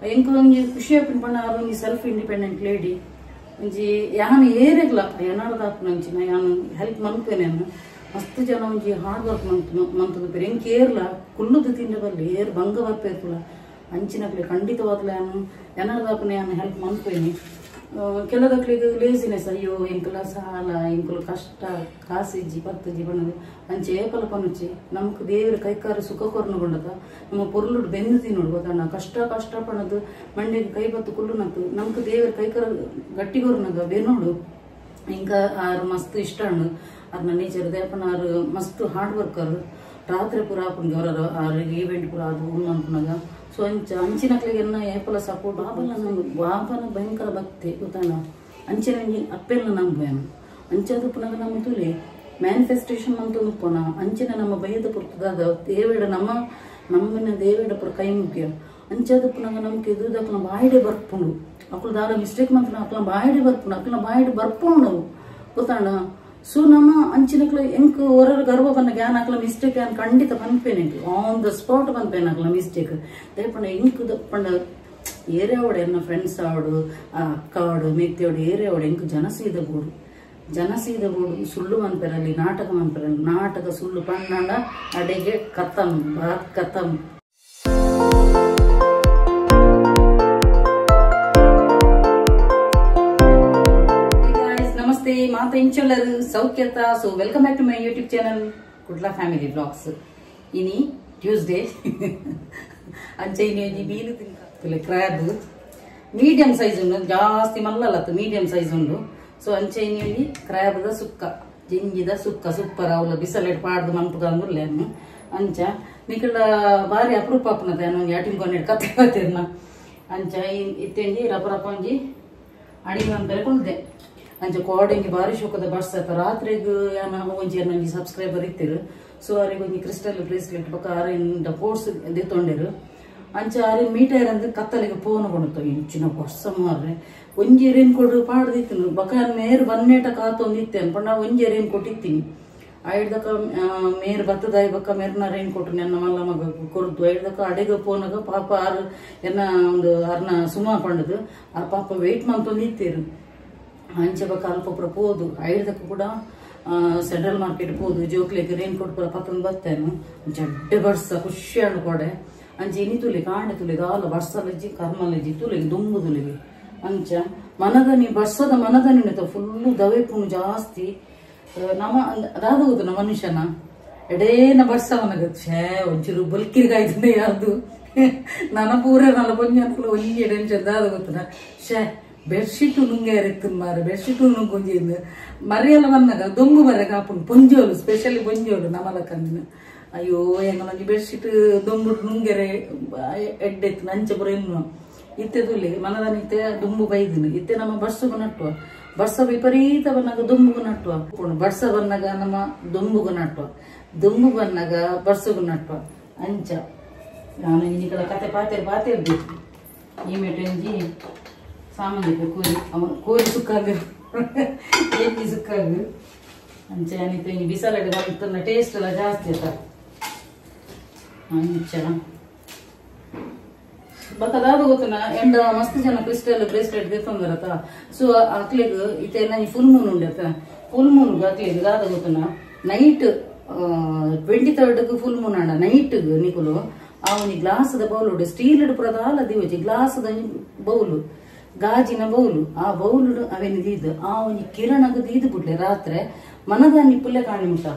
ಎಂಕ್ ಒಂಜಿ ಖುಷಿ ಆಪಿನ ಪಂಡ ಆರು ಒಂಜಿ ಸೆಲ್ಫ್ ಇಂಡಿಪೆಂಡೆಂಟ್ ಲೇಡಿ ಒಂಜಿ ಯಾನು ಏರೆಗ್ಲ ಏನಾರ್ದ ಆಪುನಂಚಿನ ಯಾನು ಹೆಲ್ಪ್ ಮಲ್ಪೇನೆ ಮಸ್ತ್ ಜನ ಒಂಜಿ ಹಾರ್ಡ್ ವರ್ಕ್ ಮಂತುದು ಎಂಕ್ ಏರ್ಲ ಕುಲ್ಲುದು ತಿಂಡಿ ಬರ್ಲಿ ಏರ್ ಭಂಗ ಬರ್ಪೇರ್ಪುಲ ಅಂಚಿನಕ್ಲೆ ಖಂಡಿತವಾಗ್ಲ ಯಾನು ಏನಾರ್ದಾಪನೆ ಯಾನು ಹೆಲ್ಪ್ ಮಲ್ಪೇನೆ ಕೆಲದಕ್ಲಿಗೆ ಲೇಸಿನೆಸ್ ಅಯ್ಯೋ ಎಂಕಲ ಸಾಲ ಎಂಕಲು ಕಷ್ಟ ಕಾಸಿಜ್ಜಿ ಪತ್ತಜ್ಜಿ ಬಣ್ಣದು ಅಂಚೆ ಏಪಲ ಪನುಚ್ಚಿ ನಮ್ಗೆ ದೇವರ ಕೈಕಾರ ಸುಖ ಕೊರ್ನುಗೊಂಡದ ನಮ್ಮ ಪೊರ್ಲುಡು ಬೆನ್ನು ತಿನ್ನೋಡು ಗೊತ್ತಣ್ಣ ಕಷ್ಟ ಪಣದು ಮಂಡಿಗೆ ಕೈ ಬತ್ತು ಕುಲ್ಲುನತ್ತು ನಮ್ಗೆ ದೇವರ ಕೈಕಾರ ಗಟ್ಟಿಗೊರ್ನಗ ಬೆನ್ನೋಡು ಇಂಕ ಆರು ಮಸ್ತ್ ಇಷ್ಟ ಅಣ್ಣು ಅದನ್ನ ನೇಚರ್ ದೇಪನ ಆರು ಮಸ್ತ್ ಹಾರ್ಡ್ ವರ್ಕರ್ ರಾತ್ರಿ ಪೂರ ಆಪುನ್ಗೆ ಅವರ ಆರಿಗೆ ಈವೆಂಟ್ ಪೂರ ಅದು ಅನ್ಪುನಾಗ ಸೊ ಅಂಚಿನಕ್ಲಿಗೆ ಏಪಲ ಸಪೋರ್ಟ್ ಬಾಬಲ್ಲ ನಂಗೆ ಬಾಬನ ಭಯಂಕರ ಭಕ್ತಿ ಗೊತ್ತಾನ ಅಂಚಿನ ಅಪ್ಪೆಲ್ಲ ನಂಬುವೇನು ಅಂಚದು ಪುನಗ ನಮ್ಮ ತುಲಿ ಮ್ಯಾನಿಫೆಸ್ಟೇಷನ್ ಅಂತ ಪುನ ಅಂಚಿನ ನಮ್ಮ ಭಯದ ಪುರ್ತದ ದೇವೇಡ ನಮ್ಮನ್ನ ದೇವೇಡ ಪುರ ಕೈ ಮುಖ್ಯ ಅಂಚದು ಪುನಗ ನಮ್ಗೆ ಎದುರುದಕ್ಲ ಬಾಯಿಡೆ ಬರ್ಪುಂಡು ಅಕ್ಕಳು ದಾರ ಮಿಸ್ಟೇಕ್ ಮಂತ್ರ ಅಕ್ಲ ಬಾಯಿಡೆ ಬರ್ಪುಂಡು ಅಕ್ಲ ಬಾಯಿಡೆ ಬರ್ಪುಂಡು ಗೊತ್ತಾಣ ಸೊ ನಮ್ಮ ಅಂಚಿನಕ್ಲ ಎಂಕ್ ಹೊರ ಗರ್ವ ಬನ್ನ ಗ್ಯಾನ್ ಹಾಕ್ಲ ಮಿಸ್ಟೇಕ್ ಯಾನ್ ಖಂಡಿತ ಪನ್ಪೇನೆ ಆನ್ ದ ಸ್ಪಾಟ್ ಪನ್ಪೇನೆ ಹಾಕ್ಲ ಮಿಸ್ಟೇಕ್ ದಯಪಂಡ ಎಂಕ್ ಪಂಡ ಏರಿಯಾವಡ ಎನ್ನ ಫ್ರೆಂಡ್ಸ್ ಆವಡು ಅಕ್ಕ ಆವಡು ಮಿಕ್ತಿ ಆವಡು ಏರಿಯಾವಡು ಎಂಕ್ ಜನಸೀದ ಬೋಡು ಸುಳ್ಳು ಮನ್ಪೇರಲ್ಲಿ ನಾಟಕ ಮನ್ಪೇರಲ್ಲಿ ನಾಟಕ ಸುಳ್ಳು ಪಂಡ ಅಡೆಗೆ ಕಥಂ ಬಾತ್ ಕಥಂ. ಮಾತ ಇಂಚಲ್ಲರು ಸೌಖ್ಯತ. So welcome back to my YouTube channel Kudla family blogs. ಇನಿ ಟ್ಯೂಸ್ಡೇ ಅಂಚೆ ಇನಿ ಮೀನು ತಿಂತ ಕ್ರ್ಯಾಬ್ ಮೀಡಿಯಂ ಸೈಜ್ ಉಂಡು ಜಾಸ್ತಿ ಮಲ್ಲಲತ್ತು ಮೀಡಿಯಂ ಸೈಜ್ ಉಂಡು. ಸೊ ಅಂಚೆ ಇನಿ ಕ್ರ್ಯಾಬ್ದ ಸುಕ್ಕ ಜಿಂಜಿದ ಸುಕ್ಕ ಸೂಪರ್ ಅವಲ ಬಿಸಲೆಡ್ ಪಾಡ್ದು ಮಂಪುದ ಅಂದುಲ್ಲೇನು ಅಂಚ ನಿಕಲ ಬಾರಿ ಅಪರೂಪ ಅಪ್ಪನದ ಏನೋ ಯಾಟಿಂಗ್ ಕೊನೆಡ್ ಕತೆ ಬತ್ತೇನ ಅಂಚ ಇತ್ತೇಂಜಿ ರಪ ಒಂಜಿ ಅಡಿಗೆ ಅಂತಾರೆ ಕುಳ್ದೆ ಅಂಚ ಕೋಡೆಂಗಿ ಬಾರಿ ಶೋಕದ ಬರ್ಸತ್ತ ರಾತ್ರಿಗೂ ಯಾನ ಒಂಜಿ ನಂಜಿ ಸಬ್ಸ್ಕ್ರೈಬರ್ ಇತ್ತಿರು. ಸೊ ಅವ್ರಿಗೆ ಒಂಜಿ ಕ್ರಿಸ್ಟಲ್ ಬ್ರೇಸ್ಲೆಟ್ ಬೊಕ್ಕ ಆರಿಂದ ಕೋರ್ಸ್ ದೆತ್ತೊಂಡೆರು ಅಂಚ ಆರಿ ಮೀಟರ್ ಅಂದ್ರೆ ಕತ್ತಲಿಗೆ ಫೋನ್ ಕೊಡುತ್ತ ಇಂಚಿನ ವರ್ಷ ಮಾರ್ರೆ ಒಂಜಿ ರೇನ್ ಕೊಡು ಪಾಡ್ದಿತ್ತು ಬಕ ಮೇರ್ ಬನ್ನೇಟ ಕಾತೊಂದಿತ್ತೇನು ಪಂಡ ಒಂಜಿ ರೇನ್ ಕೊಟ್ಟಿತ್ತೀನಿ ಐಡ್ದಕ ಮೇರ್ ಬತ್ತದಾಯಿ ಬಕ್ಕ ಮೇರ್ನ ರೇನ್ ಕೊಟ್ಟು ನನ್ನ ಮಲ್ಲ ಮಗ ಕೊರ್ದು ಐಡ್ದಕ ಅಡೆಗ ಫೋನಾಗ ಪಾಪ ಆರು ಎನ್ನ ಒಂದು ಅರ್ನ ಸುಮಾ ಪಂಡದು ಆ ಪಾಪ ವೆಯ್ಟ್ ಮಂತೊಂದಿತ್ತೇರು ಅಂಚೆ ಬಕ್ಕ ಅಲ್ಪ ಪೋದು ಐಡ್ದಕ್ಕ ಕೂಡ ಸೆಂಟ್ರಲ್ ಮಾರ್ಕೆಟ್ ಪೋದು ಜೋಕ್ಲಿಗೆ ರೇನ್ ಕೊಟ್ಟು ಪುರ ಪತ್ತೊಂದು ಬರ್ತೇನು ಜಡ್ಡೆ ಬರ್ಸ ಖುಷಿ ಹಣ್ಣು ಕೊಡೆ ಅಂಚೆ ಇನಿ ತುಲಿ ಕಾಂಡೆ ತುಲಿ ದಾಲ ಬರ್ಸಲಜ್ಜಿ ಕರ್ಮಲಜ್ಜಿ ತುಲಿಗೆ ದುಂಬು ತುಲಿಗೆ ಅಂಚ ಮನದನಿ ಬರ್ಸದ ಮನದನಿ ಫುಲ್ಲು ದವೆಪುಣು ಜಾಸ್ತಿ ನಮ್ಮ ಅದಾದ ಗೊತ್ತು ಮನುಷ್ಯನ ಎಡೇನ ಬರ್ಸವನಗ ಛೇ ಒಂಚೂರು ಬಲ್ಕಿರ್ಗಾಯ್ತದೆ ಯಾವ್ದು ನನ್ನ ಪೂರ ನಲ್ಲ ಪೊಂಜ ಒಂಜಿ ಟೆನ್ಷನ್ ದಾದ ಗೊತ್ತನ ಶೇ ಬೆಡ್ಶೀಟ್ ನುಂಗೆ ಇತ್ತು ಮಾರೆ ಬೆಡ್ಶೀಟ್ ನುಂಗೊಂಜಿಂದು ಮರಿಯಲ್ಲ ಬಂದಾಗ ದೊಂಗು ಬರ ಕಾಪುಂಡು ಪೊಂಜೋಲು ಸ್ಪೆಷಲಿ ಪೊಂಜೋಲು ನಮಲ ಕಂದಿನ ಅಯ್ಯೋ ಹೆಂಗ ನಂಗೆ ಬೆಡ್ಶೀಟ್ ದೊಂಬುಟ್ಟು ನುಂಗೆರೆ ಎಡ್ಡೆತ್ತು ನಂಚೆ ಪುರ ಇನ್ನು ಇತ್ತೆ ತುಲಿ ಮನದನಿತ್ತೆ ದುಂಬು ಬೈದಿನ ಇತ್ತೆ ನಮ್ಮ ಬರ್ಸಗು ನಟ್ಟುವ ಬರ್ಸ ವಿಪರೀತ ಬನ್ನಾಗ ದುಂಬುಗು ನಟ್ಟುವ ಬರ್ಸ ಬನ್ನಾಗ ನಮ್ಮ ದುಂಬುಗು ನಟ್ಟುವ ದುಂಬು ಬನ್ನಾಗ ಬರ್ಸಗು ನಟ್ಟುವ ಅಂಚ ನಾನು ಇನ್ನಿಕಲ ಕತೆ ಪಾತಿರ್ಬೇಕು ಈ ಮೆಟೆಂಜಿ ಸಾಮಾನ್ಯ ಕೋರಿ ಸುಕ್ಕಾಗ ಎಣ್ಣೆ ಸುಕ್ಕಾಗ ಅಂಚೆ ಅನಿತ ಇನ್ನು ಬಿಸಲಡೆ ಬಂತನ್ನ ಟೇಸ್ಟ್ ಎಲ್ಲ ಜಾಸ್ತಿ ಆಯ್ತ ಅಂಚ ಬಕ್ಕದಾದ ಗೊತ್ತನ ಎಂಡ ಮಸ್ತ್ ಜನ ಕ್ರಿಸ್ಟಲ್ ಬ್ರೇಸ್ಲೆಟ್ ತೆತ್ತೊಂದರತ. ಸೊ ಅಕ್ಲಿಗ್ ಇತೆಲ್ಲ ಫುಲ್ ಮೂನ್ ಉಂಡತ ಫುಲ್ ಮೂನ್ ಅಕ್ಲಿಗ್ ದಾದ ಗೊತ್ತನ ನೈಟ್ 23rd ಫುಲ್ ಮೂನ್ ಆಂಡ ನೈಟ್ ನಿಕುಲು ಅವನಿ ಗ್ಲಾಸದ ಬೌಲು ಸ್ಟೀಲ್ ಪುರದಾಲ ದಿವಜಿ ಗ್ಲಾಸದ ಬೌಲು ಗಾಜಿನ ಬೌಲು ಆ ಬೌಲು ಅವೇನು ದೀದು ಆ ಒಂದು ಕಿರಣಗ ದೀದು ಬಿಡ್ಲೆ ರಾತ್ರಿ ಮನದ ನಿಪ್ಪುಲೆ ಕಾಣಿ ಮುಟ್ಟ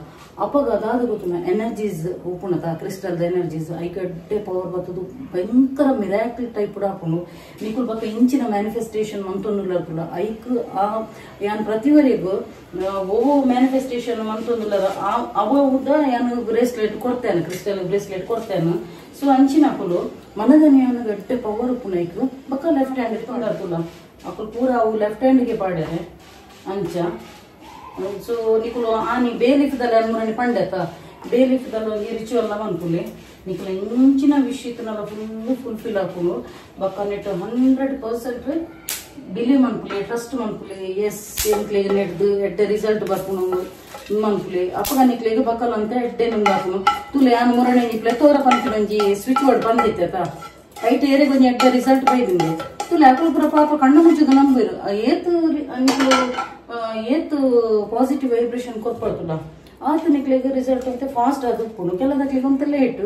ಅಪ್ಪಗ ಅದಾದ ಗೊತ್ತುನ ಎನರ್ಜೀಸ್ ಉಪುಣತ ಕ್ರಿಸ್ಟಲ್ದ ಎನರ್ಜೀಸ್ ಐಕಡ್ಡೆ ಪವರ್ ಬರ್ತದು ಭಯಂಕರ ಮಿರಾಕ್ಲ್ ಟೈಪ್ ಹಾಕೊಂಡು ನಿಕುಲ್ ಬಕ್ಕ ಇಂಚಿನ ಮ್ಯಾನಿಫೆಸ್ಟೇಷನ್ ಮಂತೊಂದುಲ್ಲ ಐಕ್ ಆ ಯಾನ್ ಪ್ರತಿವರೆಗೂ ಓ ಮ್ಯಾನಿಫೆಸ್ಟೇಷನ್ ಮಂತೊಂದುಲ್ಲ ಅವುದ ಯಾನು ಬ್ರೇಸ್ಲೆಟ್ ಕೊಡ್ತೇನೆ ಕ್ರಿಸ್ಟಲ್ ಬ್ರೇಸ್ಲೆಟ್ ಕೊಡ್ತೇನೆ. ಸೊ ಅಂಚಿನ ಅಕ್ಕಲು ಮನದನಿ ಯಾನು ಗಟ್ಟೆ ಪವರ್ ಉಪ್ಪುನ ಐಕ್ ಬಕ್ಕ ಲೆಫ್ಟ್ ಹ್ಯಾಂಡ್ ಇಟ್ಕೊಂಡಲ್ಲ ಅಕ್ಕಲು ಪೂರ ಅವು ಲೆಫ್ಟ್ ಹ್ಯಾಂಡ್ಗೆ ಪಾಡ್ಯಾರೆ ಅಂಚ. ಸೊ ನಿಕುಲು ಆನಿ ಬೇಲಿಫ್ದಲ್ಲಿ ಅನ್ಮೂರನಿ ಪಂಡೆತ ಬೇಲಿಫ್ದಲ್ಲಿ ಒಂದು ರಿಚುವಲ್ ಅನ್ಕುಲಿ ನಿಕುಲ ಇಂಚಿನ ವಿಷಯತನೆಲ್ಲ ಫುಲ್ಫಿಲ್ ಹಾಕುನು ಬಕ್ಕ ನೆಟ್ 100% ಬಿಲೀವ್ ಅನ್ಕುಲಿ ಟ್ರಸ್ಟ್ ಅನ್ಕುಲಿ ಎಸ್ ಎಂಕ್ಲಿಗೆ ನೆಡ್ದು ಎಡ್ಡೆ ರಿಸಲ್ಟ್ ಬರ್ಪುನು ಮನ್ಕುಲಿ ಅಪ್ಪಗ ನಿಕ್ಲಿಗೆ ಬಕ್ಕಲ್ ಅಂತ ಎಡ್ಡೆ ನಂಗೆ ಹಾಕುನು ತುಲೆ ಆನ್ ಮೂರನೇ ನಿಕ್ಲೆ ತೋರ ಪಂಚಿ ಸ್ವಿಚ್ ಬೋರ್ಡ್ ಬಂದಿತ್ತ ಐಟ್ ಏರೆ ಕೊಂಚ ಎಡ್ಡ ರಿಸಲ್ಟ್ ಬೈದಿಂದೆ ತುಲೆ ಅಕಲು ಪೂರ ಪಾಪ ಕಣ್ಣು ಮುಚ್ಚುದು ನಂಬಿರು ಏತು ಪಾಸಿಟಿವ್ ವೈಬ್ರೇಷನ್ ಕೊರ್ಪಡ್ತಲ್ಲ ಆತ ನಿಕ್ಲಿಗೆ ರಿಸಲ್ಟ್ ಅಂತ ಫಾಸ್ಟ್ ಆದಪ್ಪುನು ಕೆಲದಕ್ಲಿಗೆ ಅಂತ ಲೇಟ್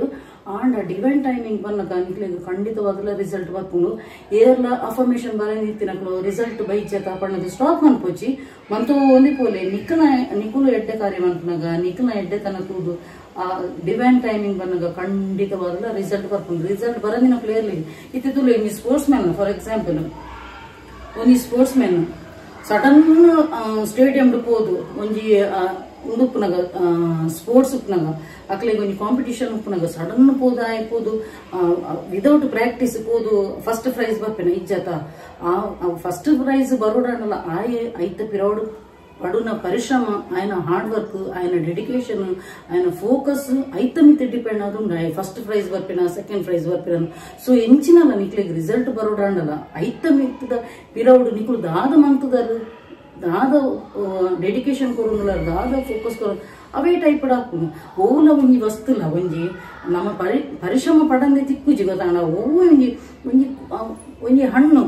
ಆಂಡ ಡಿವೈನ್ ಟೈಮಿಂಗ್ ಬನ್ನಕ ನಿಕ್ಲಿಗೆ ಖಂಡಿತವಾಗಲ ರಿಸಲ್ಟ್ ಬರ್ಪುನು ಏರ್ಲ ಅಫರ್ಮೇಶನ್ ಬರ ನಿಂತಿನಕ್ಲು ರಿಸಲ್ಟ್ ಬೈಚತ ಪಣ್ಣದು ಸ್ಟಾಪ್ ಮನ್ಪೋಚಿ ಮಂತು ಒಂದಿ ಪೋಲೆ ನಿಕುಲು ಎಡ್ಡೆ ಕಾರ್ಯ ಮನ್ಪನಾಗ ನಿಕುಲ ಎಡ್ಡೆ ತನಕುದು ಆ ಡಿವೈನ್ ಟೈಮಿಂಗ್ ಬನ್ನಗ ಖಂಡಿತವಾಗಲ ರಿಸಲ್ಟ್ ಬರ್ಪುನು ರಿಸಲ್ಟ್ ಬರದಿನ ಕ್ಲಿಯರ್ಲಿ ಇತ್ತಿದ್ದು ಈ ಸ್ಪೋರ್ಟ್ಸ್ ಮ್ಯಾನ್ ಫಾರ್ ಎಕ್ಸಾಂಪಲ್ ಒಂದಿ ಸ್ಪೋರ್ಟ್ಸ್ ಮ್ಯಾನ್ ಸಡನ್ ಸ್ಟೇಡಿಯಂ ಹೋದು ಒಂಜಿ ಉಡುಪುನಾಗ ಸ್ಪೋರ್ಟ್ಸ್ ಉಪ್ಪನಾಗ ಅಕ್ಲೆಗೆ ಒಂಜಿ ಕಾಂಪಿಟಿಷನ್ ಉಪ್ಪನಾಗ ಸಡನ್ ಪೋದು ಆಯ್ಪೋದು ವಿದೌಟ್ ಪ್ರಾಕ್ಟೀಸ್ ಪೋದು ಫಸ್ಟ್ ಪ್ರೈಸ್ ಬರ್ಪೇನ ಇಜ್ಜತ ಆ ಫಸ್ಟ್ ಪ್ರೈಸ್ ಬರೋಡಲ್ಲ ಐತ ಪಿರೌಡ್ ಪಡುನ ಪರಿಶ್ರಮ ఆయన ಹಾರ್ಡ್ ವರ್ಕ್ ఆయన ಡೆಡಿಕೇಶನ್ ఆయన ಫೋಕಸ್ ಐತ ಮಿತಿ ಡಿಪೆಂಡ್ ಆದುಂಡ ಫಸ್ಟ್ ಪ್ರೈಸ್ ಬರ್ಪೇನ ಸೆಕೆಂಡ್ ಪ್ರೈಸ್ ಬರ್ಪೇನ ಸೊ ಎಂಚಿನಲ್ಲ ನಿಕ್ಲಿಗೆ ರಿಸಲ್ಟ್ ಬರೋಡಲ್ಲ ಐತ ಮಿತ್ತದ ಪಿರೌಡ್ ನಿಕುಲು ದಾದ ಮಂತದಾರು ದಾದ ಡೆಡಿಕೇಶನ್ ಕೊರೋಂಗಿಲ್ಲ ದಾದ ಫೋಕಸ್ ಕೊರ ಅವೇ ಟೈಪ್ ಹಾಕುದು ಓಲ ಒಂಜಿ ವಸ್ತುಲ ಒಂಜಿ ನಮ್ಮ ಪರಿಶ್ರಮ ಪಡಂದೆ ತಿಕ್ಕುಜಿ ಗೊತ್ತಾಣ ಓವು ಒಂಜಿ ಹಣ್ಣು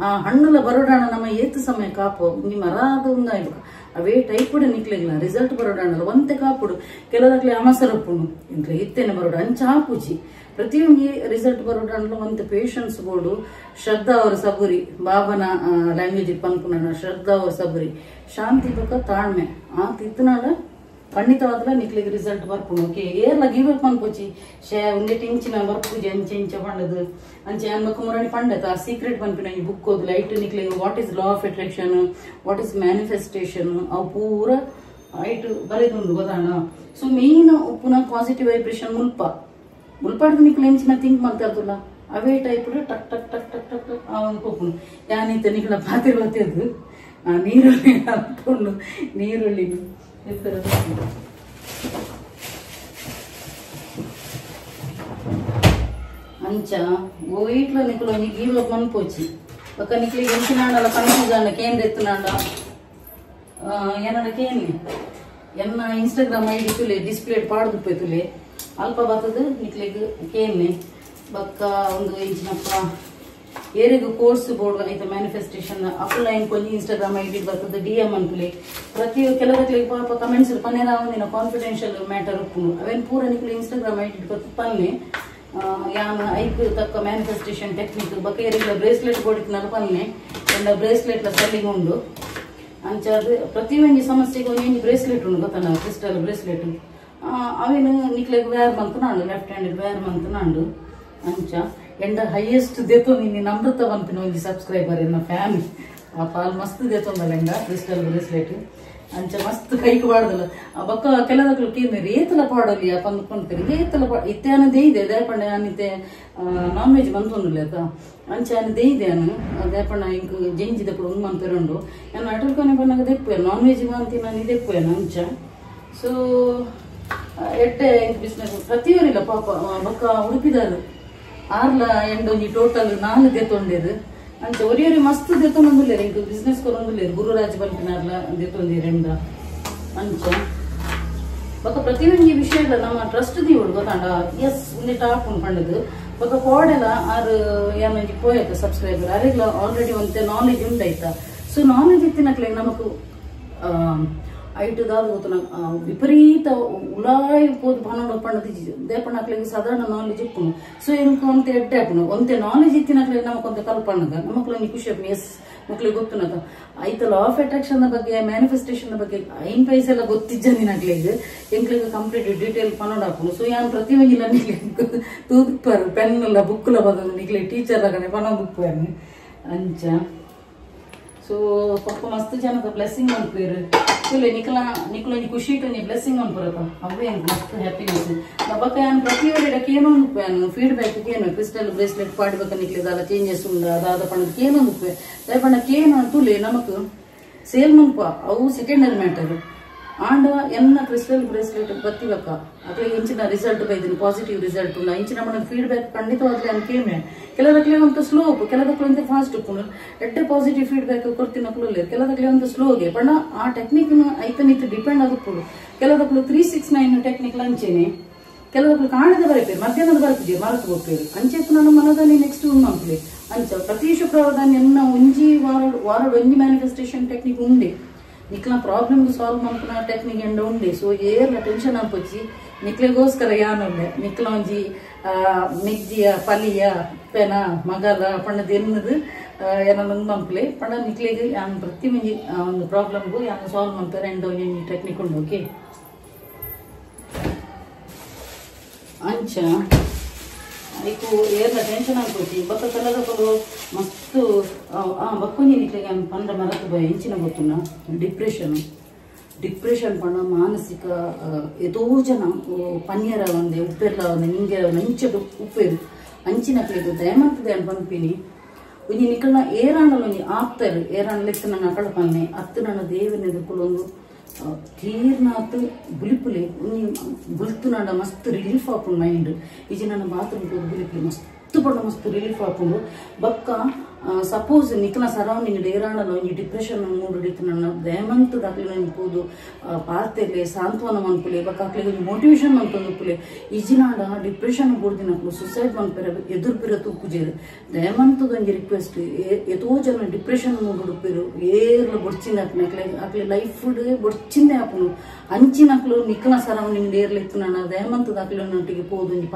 ಆ ಹಣ್ಣುಲ ಬರೋಡಾಣ ನಮ್ಮ ಏತು ಸಮಯ ಕಾಪು ಒಂಜಿ ಮರಾದ ಉಂದಾಯ್ತು ಅವೇ ಟೈಪ್ ಕೂಡ ನಿಕ್ಲಿಲ್ಲ ರಿಸಲ್ಟ್ ಬರೋಡಾಣಲ್ಲ ಒಂತೆ ಕಾಪುಡು ಕೆಲದಕ್ಲೆ ಅಮಸರಪ್ಪುನು ಇಂಟ್ಲೆ ಇತ್ತೇನೆ ಬರೋಡು ಅಂಚ ಹಾಪುಜಿ ಪ್ರತಿಯೊಂದು ರಿಸಲ್ಟ್ ಬರೋಡಾಣಲ್ಲ ಒಂತೆ ಪೇಷನ್ಸ್ ಬೋರ್ಡು ಶ್ರದ್ಧಾ ಅವರ ಸಬುರಿ ಬಾಬನ ಲ್ಯಾಂಗ್ವೇಜ್ ಪನ್ಪುನ ಶ್ರದ್ಧಾ ಅವರ ಸಬುರಿ ಶಾಂತಿ ಬೊಕ ತಾಳ್ಮೆ ಆ ತಿತ್ತನಾಲ ಖಂಡಿತವಾಗಲ ನಿಕ್ಲಿಗೆ ರಿಸಲ್ಟ್ ಬರ್ಪುನು ಓಕೆ ಏರ್ಲ ಗಿವ್ ಅಪ್ ಅನ್ಕೋಚಿ ಒಂದೇ ಟೆಂಚಿನ ಬರ್ಪುಜಿ ಅಂಚೆ ಇಂಚ ಪಂಡದು ಅಂಚೆ ಅನ್ಮಕ್ಕ ಮುರಾಣಿ ಪಂಡತ ಆ ಸೀಕ್ರೆಟ್ ಪನ್ಪಿನ ಈ ಬುಕ್ ಓದು ಲೈಟ್ ನಿಕ್ಲಿಗೆ what is law of attraction what is manifestation ಅವು ಪೂರ ಐಟ್ ಬರೆದುಂಡು ಗೊತ್ತಾಣ ಸೊ ಮೇನ್ ಪುನಃ ಪಾಸಿಟಿವ್ ವೈಬ್ರೇಷನ್ ಮುಲ್ಪಾಡ್ದು ನಿಕ್ಲು ಎಂಚಿನ ಥಿಂಕ್ ಮಾಡ್ತಾರಲ್ಲ ಅವೇ ಟೈಪ್ ಟಕ್ ಟಕ್ ಟಕ್ ಟಕ್ ಟಕ್ ಟಕ್ ಅನ್ಕೋಪುನು ಯಾನಿತ್ತ ನಿಕ್ಲ ಪಾತ್ರೆ ಬರ್ತದ್ದು ನೀರುಳ್ಳಿ ಹಾಕೊಂಡು ನೀರುಳ್ಳಿ ಅಂಚ ఓయిట్ల నికులో నీ గీలో పనిపోచి ఒక నికులి ఎంచినాడల కన్ఫ్యూజన్ కేంద్ర ఎత్తున్నాడ ಏನಡಕೇನಿ ಎನ್ನ ಇನ್ಸ್ಟಾಗ್ರಾಮ್ ಐಡಿ ತುಲೆ ಡಿಸ್ಪ್ಲೇ ಪಾಡ್ದು ತುಲೆ ಅಲ್ಪ ಬರ್ತದ ನಿಕ್ಲಿಗೆ ಕೇನೆ ಬಕ್ಕ ಒಂದು ಇಂಚಿನಪ್ಪ ಏರಿಗೂ ಕೋರ್ಸ್ ಬೋರ್ಡ್ ಐತೆ ಮ್ಯಾನಿಫೆಸ್ಟೇಷನ್ ಅಪ್ಲೈನ್ ಕೊಂಚ ಇನ್ಸ್ಟಾಗ್ರಾಮ್ ಐಡಿ ಬರ್ತದೆ DM ಅಂತಲೇ ಪ್ರತಿ ಕೆಲವಕ್ಕೆ ಪಾಪ ಕಮೆಂಟ್ಸ್ ಪನ್ನೇನ ಒಂದಿನ ಕಾನ್ಫಿಡೆನ್ಷಿಯಲ್ ಮ್ಯಾಟರ್ ಉಪ್ಪು ಅವೇನು ಪೂರ ನಿಕ್ಲು ಇನ್ಸ್ಟಾಗ್ರಾಮ್ ಐಡಿ ಬರ್ತು ಪನ್ನೆ ಯಾನ್ ಐಕ್ ತಕ್ಕ ಮ್ಯಾನಿಫೆಸ್ಟೇಷನ್ ಟೆಕ್ನಿಕ್ ಬಕ್ಕ ಏರಿಗಳ ಬ್ರೇಸ್ಲೆಟ್ ಬೋಡಿಕ್ನಲ್ಲ ಪನ್ನೆ ಎಂದ ಬ್ರೇಸ್ಲೆಟ್ಲ ಸೆಲ್ಲಿಂಗ್ ಉಂಡು ಅಂಚ ಪ್ರತಿಯೊಂದು ಸಮಸ್ಯೆಗೆ ಒಂದು ಬ್ರೇಸ್ಲೆಟ್ ಉಂಟು ಗೊತ್ತಲ್ಲ ಕ್ರಿಸ್ಟಲ್ ಬ್ರೇಸ್ಲೆಟ್ ಅವೇನು ನಿಕ್ಲೆಗ್ where month Nadu left handed where month ನಾಡು ಅಂಚ ಎಂಡ ಹೈಯೆಸ್ಟ್ ದೇತೋ ನೀನು ನಮ್ರತ ಬಂಪಿನ ಒಂದು ಸಬ್ಸ್ಕ್ರೈಬರ್ ಎನ್ನ ಫ್ಯಾನ್ ಆ ಪಾಲ್ ಮಸ್ತ್ ದೇತೊಂದಲ್ಲ ಎಂಡ ಕ್ರಿಸ್ಟಲ್ ಬ್ರೇಸ್ಲೆಟ್ ಅಂಚ ಮಸ್ತ್ ಕೈಗೆ ಬಾಡ್ದಲ್ಲ ಆ ಬಕ್ಕ ಕೆಲದಕ್ಲು ಕೇಂದ್ರ ರೇತಲ ಪಾಡಲ್ಲಿ ಆ ಪಂದ್ಕೊಂಡ್ತೀರಿ ರೇತಲ ಪಾ ಇತ್ಯಾನದೇ ಇದೆ ದೇಪಂಡ ಅನಿತೆ ನಾನ್ ವೆಜ್ ಬಂತೊಂದಿಲ್ಲ ಆತ ಅಂಚ ಅನ್ನದೇ ಇದೆ ಅನು ದೇಪಂಡ ಇಂಕ್ ಜೆಂಜಿದ ಕೂಡ ಉಂಗ್ ಮಂತಿರಂಡು ನಾನು ಅಟಲ್ಕೊನೆ ಬಂದಾಗ ದೆಪ್ಪೆ ನಾನ್ ವೆಜ್ ಬಂತಿ ನಾನು ಇದೆಪ್ಪೇನು ಅಂಚ ಸೊ ಎಡ್ಡೆ ಬಿಸ್ನೆಸ್ ಪ್ರತಿಯೊರಿಲ್ಲ ಪಾಪ ಬಕ್ಕ ಉಡುಪಿದಾರು ಆರ್ಲ ಎಂಡೊಂಜಿ ಟೋಟಲ್ 4 ದೇತೊಂಡೇರು ಅಂಚ ಒರಿಯೊರಿ ಮಸ್ತ್ ದೇತೊಂದಿಲ್ಲ ಇಂಕ ಬಿಸ್ನೆಸ್ ಕೊರೊಂದಿಲ್ಲ ಗುರುರಾಜ್ ಬಲ್ಪಿನಾರ್ಲ ದೇತೊಂದಿರೆಂಡ ಅಂಚ ಬೊಕ್ಕ ಪ್ರತಿಯೊಂದು ವಿಷಯದ ನಮ್ಮ ಟ್ರಸ್ಟ್ ದೀವಡು ಗೊತ್ತಾಂಡ ಎಸ್ ಉಂದೆ ಟಾಪ್ ಉಂಡ್ಪಂಡದು ಬೊಕ್ಕ ಕೋಡೆಲ ಆರು ಏನೊಂಜಿ ಪೋಯತ ಸಬ್ಸ್ಕ್ರೈಬರ್ ಅರೆಗ್ಲ ಆಲ್ರೆಡಿ ಒಂತೆ ನಾಲೆಜ್ ಉಂಡಾಯ್ತಾ ಸೊ ನಾಲೆಜ್ ಇತ್ತಿನಕ್ಲೆ ನಮಕ್ ಐಟು ದಾದ ಗೊತ್ತು ವಿಪರೀತ ಉಲಾಯ್ ಪೋದು ಪನ್ನೊಂಡು ಪಂಡದು ದೇಪಣ್ಣಕ್ಲೆಗೆ ಸಾಧಾರಣ ನಾಲೆಜ್ ಇಪ್ಪುನು ಸೊ ಏನಕ್ಕೆ ಒಂತೆ ಎಡ್ಡೆ ಹಾಪುನು ಒಂತೆ ನಾಲೆಜ್ ಇತ್ತಿನಕ್ಲೆ ನಮಕೊಂತೆ ಕಲ್ಪಣ್ಣದ ನಮಕ್ಲೊಂದು ಖುಷಿ ಆಪುನು ಎಸ್ ಮಕ್ಳಿಗೆ ಗೊತ್ತುನಕ ಐತ ಲಾ ಆಫ್ ಅಟ್ರಾಕ್ಷನ್ ಬಗ್ಗೆ ಮ್ಯಾನಿಫೆಸ್ಟೇಷನ್ ಬಗ್ಗೆ ಐನ್ ಪೈಸೆ ಎಲ್ಲ ಗೊತ್ತಿಜ್ಜಂದಿನಕ್ಲೆಗೆ ಎಂಕ್ಲೆಗೆ ಕಂಪ್ಲೀಟ್ ಡೀಟೇಲ್ ಪನ್ನೊಂಡು ಹಾಪುನು ಸೊ ಯಾನ್ ಪ್ರತಿಯೊಂದಿಲ್ಲ ನಿಕ್ಲೆ ತೂದ್ಪರು ಪೆನ್ ಎಲ್ಲ ಬುಕ್ಲ ಬದಲು ನಿಕ್ಲೆ ಟೀಚರ್ ಆಗನೆ ಪನ್ನೊಂದು ಉಪ್ಪು ಅಂಚ ಸೊ ಪಪ್ಪ ಮಸ್ತ್ ಜನದ ಬ್ಲೆಸ್ಸಿಂಗ್ ಅನ್ಪೇರು ತುಲೆ ನಿಕ್ಲೊಂಜಿ ಖುಷಿ ಇಟ್ಟು ನೀ ಬ್ಲೆಸ್ಸಿಂಗ್ ಅನ್ಪುರಪ್ಪ ಅವೇ ಮಸ್ತ್ ಹ್ಯಾಪಿನೆಸ್ ನಬ್ಬಕ್ಕ ಯಾನ್ ಪ್ರತಿಯೊಂದು ಏನೊಂದು ಫೀಡ್ಬ್ಯಾಕ್ ಏನು ಕ್ರಿಸ್ಟಲ್ ಬ್ರೇಸ್ಲೆಟ್ ಪಾಡ್ಬೇಕ ನಿಕ್ಲಿದಾದ ಚೇಂಜಸ್ ಉಂಡ ಅದಾದ ಪಣ್ಣದ ಕೇನೊಂದು ದಯಪಣ್ಣ ಕೇನು ತುಲೆ ನಮಕ್ ಸೇಲ್ ಮನ್ಪ ಅವು ಸೆಕೆಂಡರಿ ಮ್ಯಾಟರ್ ಆಂಡ ಎನ್ನ ಕ್ರಿಸ್ಟಲ್ ಬ್ರೇಸ್ಲೆಟ್ ಬತ್ತಿವಕ್ಕ ಅದೇ ಇಂಚಿನ ರಿಸಲ್ಟ್ ಬೈದಿನಿ ಪಾಸಿಟಿವ್ ರಿಸಲ್ಟ್ ಉಂಡ ಇಂಚಿನ ಮನ ಫೀಡ್ಬ್ಯಾಕ್ ಖಂಡಿತವಾಗ್ಲಿ ಅನ್ ಕೇಮೆ ಕೆಲದಕ್ಲೆ ಒಂದು ಸ್ಲೋ ಉಪ್ಪು ಕೆಲದಕ್ಲೆ ಒಂದು ಫಾಸ್ಟ್ ಉಪ್ಪು ಎಡ್ಡೆ ಪಾಸಿಟಿವ್ ಫೀಡ್ಬ್ಯಾಕ್ ಕೊಡ್ತಿನಕ್ಲು ಕೆಲದಕ್ಲೆ ಒಂದು ಸ್ಲೋಗೆ ಪಣ್ಣ ಆ ಟೆಕ್ನಿಕ್ ಐತನಿತ್ತು ಡಿಪೆಂಡ್ ಆಗುಪ್ಪುಡು ಕೆಲದಕ್ಲು 369 ಟೆಕ್ನಿಕ್ ಲಂಚೇನೆ ಕೆಲವೊಬ್ರು ಕಾಣದ ಬರಪೇರು ಮಧ್ಯಾಹ್ನದ ಬರಪಿದ್ರು ಮರತು ಹೋಗ್ತೇವೆ ಅಂಚೆತ್ತು ನನ್ನ ಮನದಲ್ಲಿ ನೆಕ್ಸ್ಟ್ ಉಂಟು ಅಂಚ ಪ್ರತಿ ಶುಕ್ರವಾರ ಎನ್ನ ಒಂಜಿ ವಾರ ಒಂಜಿ ಮ್ಯಾನಿಫೆಸ್ಟೇಷನ್ ಟೆಕ್ನಿಕ್ ಉಂಡೆ ನಿಕ್ಲ ಪ್ರಾಬ್ಲಮ್ ಸಾಲ್ವ್ ಮಾಡ್ಕೊಂಡ ಟೆಕ್ನಿಕ್ ಎಂಡ ಉಂಡೆ ಸೊ ಏರ್ಲ ಟೆನ್ಷನ್ ಅನ್ಪೊಚ್ಚಿ ನಿಕ್ಲೆಗೋಸ್ಕರ ಯಾನುಂಡೆ ನಿಕ್ಲ ಒಂಜಿ ಮಿಜ್ಜಿಯ ಪಲಿಯ ಪೆನ ಮಗಲ ಪಂಡದ ಎನ್ನದು ಏನೊಂದು ಮಂಪ್ಲೆ ಪಂಡ ನಿಕ್ಲೆಗೆ ಯಾನ್ ಪ್ರತಿ ಮಂಜಿ ಒಂದು ಪ್ರಾಬ್ಲಮ್ಗೂ ಯಾನು ಸಾಲ್ವ್ ಮಾಡ್ತಾರೆ ಎಂಡ ಒಂಜಿ ಟೆಕ್ನಿಕ್ ಉಂಡು ಓಕೆ ಅಂಚ ಐಕು ಏರ್ಲ ಟೆನ್ಷನ್ ಅನ್ಕೋತಿ ಬಕ್ಕ ಕಲದಕ್ಕಲು ಮಸ್ತ್ ಬಕ್ಕೊಂಜಿ ನಿಕ್ಲೆಗೆ ಪಂಡ ಮರತು ಬಯ ಹೆಂಚಿನ ಗೊತ್ತುನ ಡಿಪ್ರೆಷನ್ ಪಂಡ ಮಾನಸಿಕ ಎದೋ ಜನ ಪನ್ಯರ ಒಂದೆ ಉಪ್ಪೆರ್ಲ ಒಂದೆ ನಿಂಗೆರ ಅಂಚಡು ಉಪ್ಪೇರು ಅಂಚಿನಕ್ಲೆದು ದಯಮಂತದೆ ಅನ್ ಪನ್ಪಿನಿ ಒಂಜಿ ನಿಕ್ಕಲ್ನ ಏರಾಣಲ್ ಒಂಜಿ ಆಪ್ತರು ಏರಾಣಲ್ ಎತ್ತು ನನ್ನ ಅಕಳ ಪನ್ನೆ ಅತ್ತು ನನ್ನ ದೇವನ ಎದುರ್ಕೊಳ್ಳೊಂದು ತೀರ್ನಾತ್ ಬುಲಿಪುಲಿ ಬುಲ್ತು ನಡ ಮಸ್ತ್ ರಿಲೀಫ್ ಆಪುಂಡು ಮೈಂಡ್ ಇಜಿ ನನ್ನ ಬಾತ್ರೂಮ್ ಹೋಗಿ ಬುಲಿಪುಲಿ ಮಸ್ತ್ ಪಂಡ ಮಸ್ತ್ ರಿಲೀಫ್ ಆಪುಂಡು ಬಕ್ಕ ಸಪೋಸ್ ನಿಕ್ಲ ಸರೌಂಡಿಂಗ್ ಏರಾಣಲ ಒಂಜಿ ಡಿಪ್ರೆಷನ್ ಮೂಡ್ ಹಿಡಿತು ನನ್ನ ದಯಮಂತ್ ದಾಖಲೆ ನಂಗೆ ಕೂದು ಪಾತೆಲೆ ಸಾಂತ್ವನ ಮನ್ಪುಲೆ ಬಕ್ಕ ಅಕ್ಲಿಗೆ ಒಂದು ಮೋಟಿವೇಶನ್ ಮನ್ಪುಲೆ ಇಜಿನಾಡ ಡಿಪ್ರೆಷನ್ ಬುಡ್ದಿನಕ್ಲು ಸುಸೈಡ್ ಮನ್ಪೆರ ಎದುರ್ಪಿರ ತೂಕುಜೇರು ದಯಮಂತದ ಒಂಜಿ ರಿಕ್ವೆಸ್ಟ್ ಎತೋ ಜನ ಡಿಪ್ರೆಷನ್ ಮೂಡ್ ಹುಡುಪಿರು ಏರ್ಲ ಬೊಡ್ಚಿಂದ ಅಕ್ಲೆ ಲೈಫ್ ಬೊಡ್ಚಿಂದೆ ಆಪುನು ಅಂಚಿನಕ್ಲು ನಿಕ್ಲ ಸರೌಂಡಿಂಗ್ ಏರ್ಲಿತ್ತು ನನ್ನ ದಯಮಂತದ ಅಕ್ಲೆ ನೊಟ್ಟಿಗೆ ಪೋದು ಒಂಜಿ